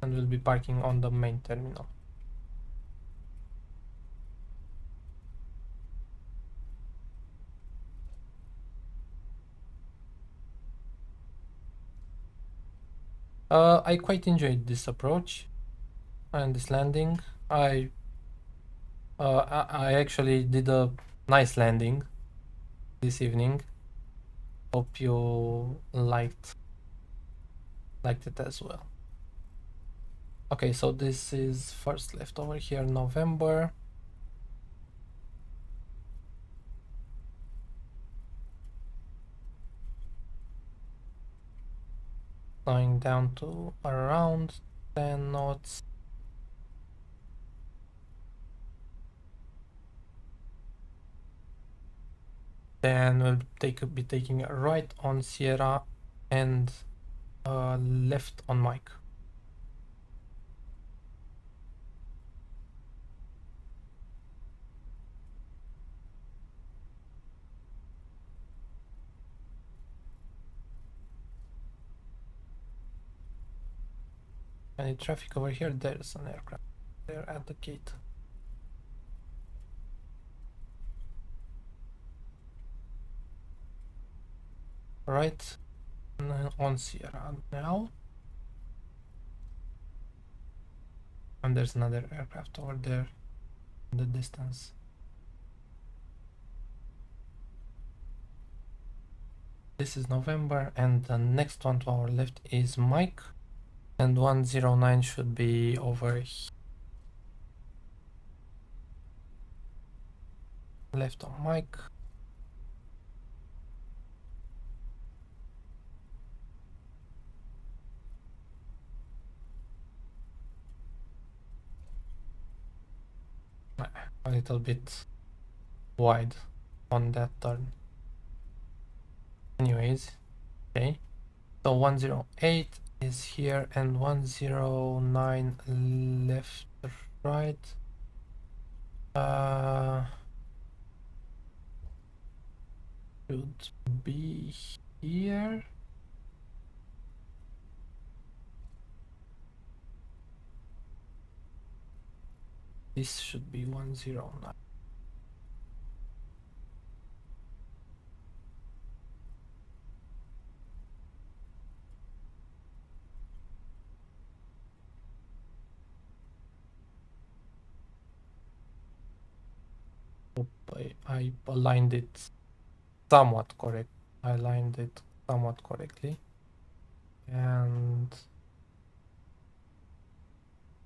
And we'll be parking on the main terminal. I quite enjoyed this approach and this landing. I actually did a nice landing this evening. Hope you liked it as well. Okay, so this is first left over here, November. Going down to around 10 knots. Then we'll be taking a right on Sierra and left on Mike. Any traffic over here? There's an aircraft there at the gate. Right on Sierra now. And there's another aircraft over there in the distance. This is November, and the next one to our left is Mike. And 109 should be over here. Left on Mike. A little bit wide on that turn. Anyways, okay. So 108 is here and 109 left, right. Should be here. This should be 109. I aligned it somewhat correct. I aligned it somewhat correctly. And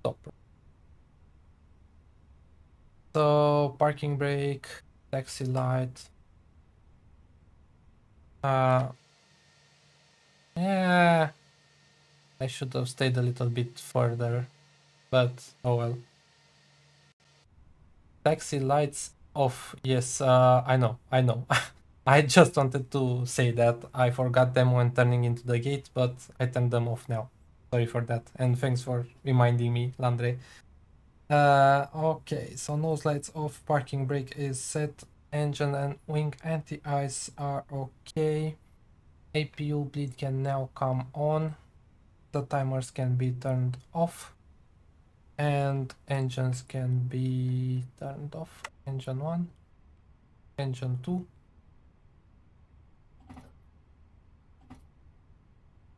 stop. So parking brake, taxi light. Yeah, I should have stayed a little bit further, but oh well. Taxi lights off. Yes, I know. I just wanted to say that I forgot them when turning into the gate, but I turned them off now. Sorry for that, and thanks for reminding me, Landre. Okay, so nose lights off, parking brake is set, engine and wing anti-ice are okay. APU bleed can now come on. The timers can be turned off. And engines can be turned off. Engine 1, engine 2.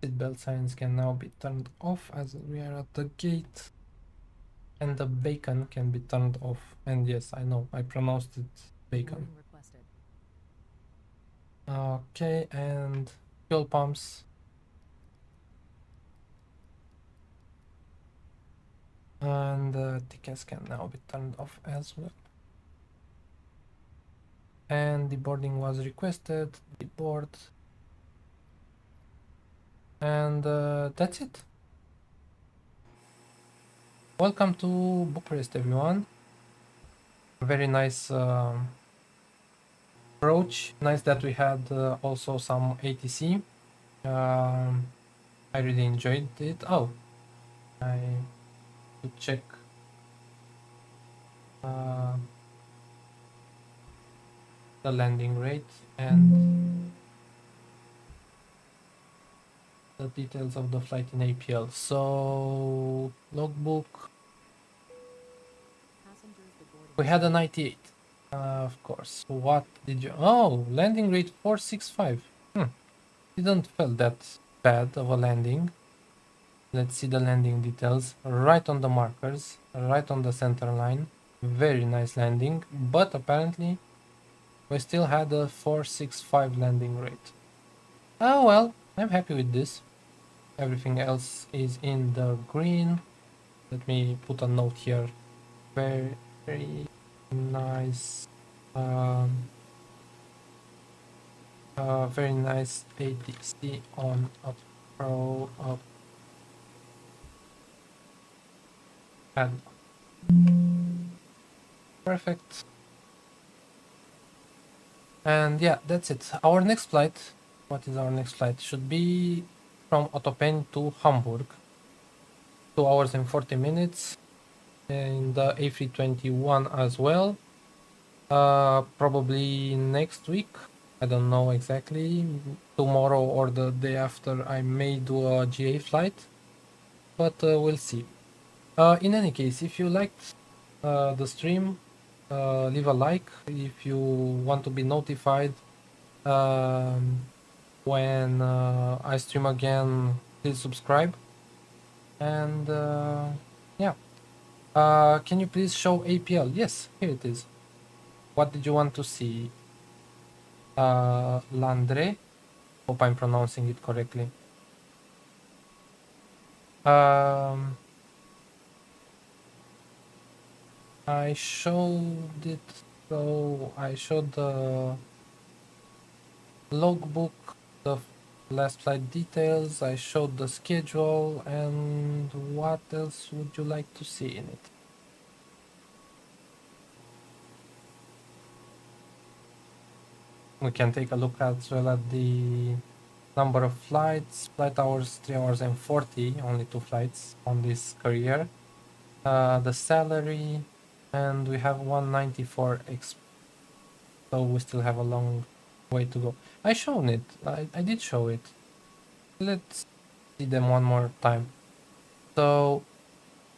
Seatbelt signs can now be turned off as we are at the gate. And the bacon can be turned off. And yes, I know, I pronounced it bacon. Okay, and fuel pumps. And the tickets can now be turned off as well. And the boarding was requested, the board. And that's it. Welcome to Bucharest, everyone. Very nice approach. Nice that we had also some ATC. I really enjoyed it. Oh, I should check the landing rate and the details of the flight in APL. So logbook. We had a 98. Of course. What did you? Oh, landing rate 465. Didn't feel that bad of a landing. Let's see the landing details. Right on the markers, right on the center line. Very nice landing, but apparently we still had a 465 landing rate. Oh well, I'm happy with this. Everything else is in the green. Let me put a note here. Very, very nice. Very nice ATC on a pro up. And perfect. And yeah, that's it. Our next flight, what is our next flight? Should be from Ottopen to Hamburg. 2 hours and 40 minutes. And the A321 as well. Probably next week. I don't know exactly. Tomorrow or the day after I may do a GA flight. But we'll see. In any case, if you liked the stream, leave a like. If you want to be notified when I stream again, please subscribe. And yeah, can you please show APL? Yes, here it is. What did you want to see? Landre, hope I'm pronouncing it correctly. I showed it, so I showed the logbook, the last flight details, I showed the schedule, and what else would you like to see in it? We can take a look as well at the number of flights, flight hours, 3 hours and 40, only 2 flights on this career. The salary, and we have 194 exp, so we still have a long way to go. I shown it, I did show it. Let's see them one more time. So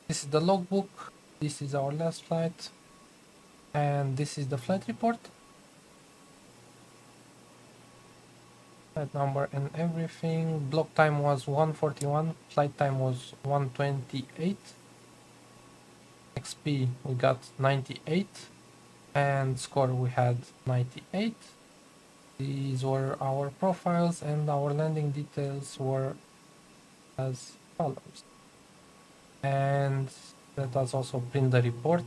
this is the logbook, this is our last flight, and this is the flight report. Flight number and everything. Block time was 141, flight time was 128. XP we got 98, and score we had 98. These were our profiles, and our landing details were as follows. And let us also print the report.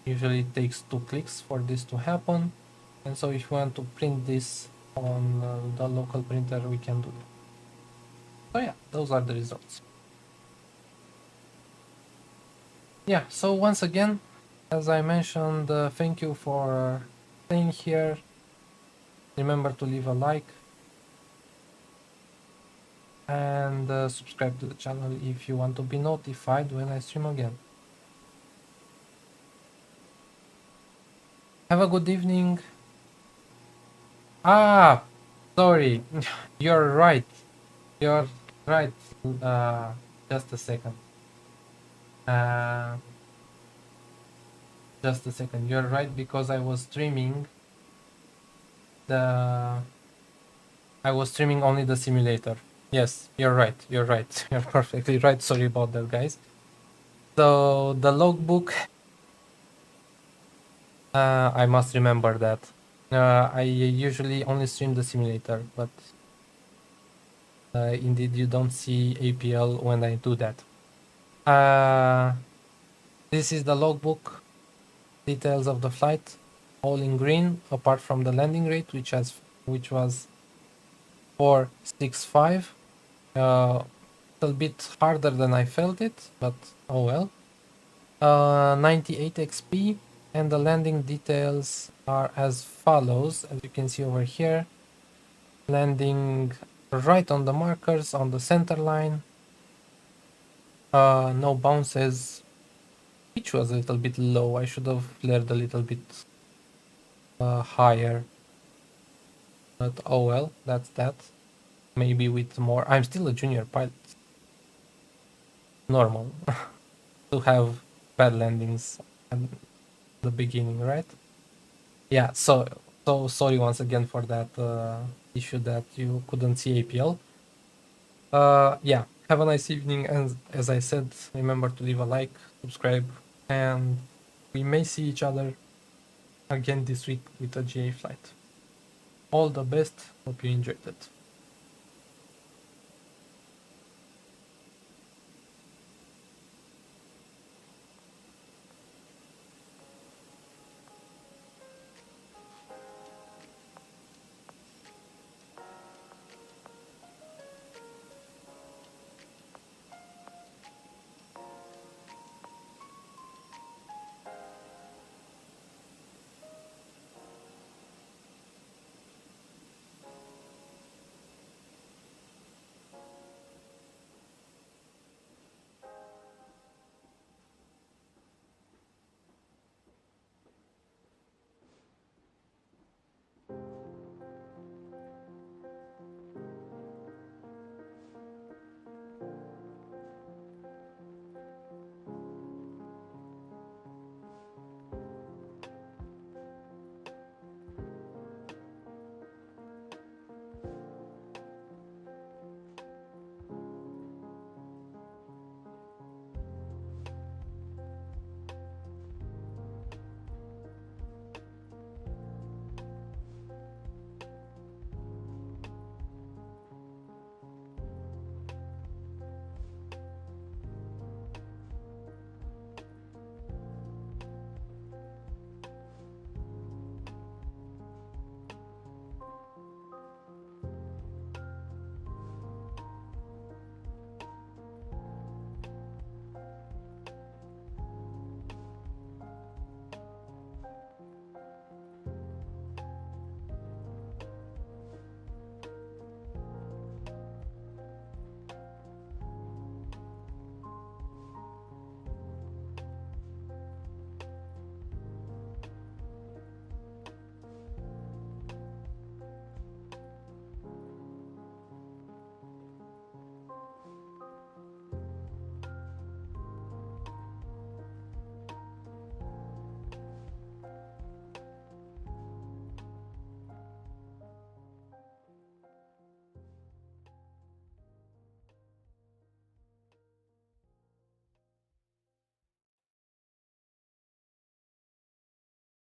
Usually it takes 2 clicks for this to happen. And so if you want to print this on the local printer, we can do it. So yeah, those are the results. Yeah, so once again, as I mentioned, thank you for staying here. Remember to leave a like and subscribe to the channel if you want to be notified when I stream again. Have a good evening. Ah, sorry, you're right. You're right. Just a second. Just a second. You're right, because I was streaming only the simulator. Yes, you're right. You're right. You're perfectly right. Sorry about that, guys. So the logbook, I must remember that. I usually only stream the simulator, but indeed you don't see APL when I do that. This is the logbook, details of the flight, all in green, apart from the landing rate, which was 465. little bit harder than I felt it, but oh well. 98 XP, and the landing details are as follows, as you can see over here. Landing right on the markers on the center line. No bounces, which was a little bit low. I should have flared a little bit higher, but oh well, that's that. Maybe with more. I'm still a junior pilot. Normal to have bad landings at the beginning, right? Yeah, so sorry once again for that issue that you couldn't see APL. Yeah, have a nice evening, and as I said, remember to leave a like, subscribe, and we may see each other again this week with a GA flight. All the best, hope you enjoyed it.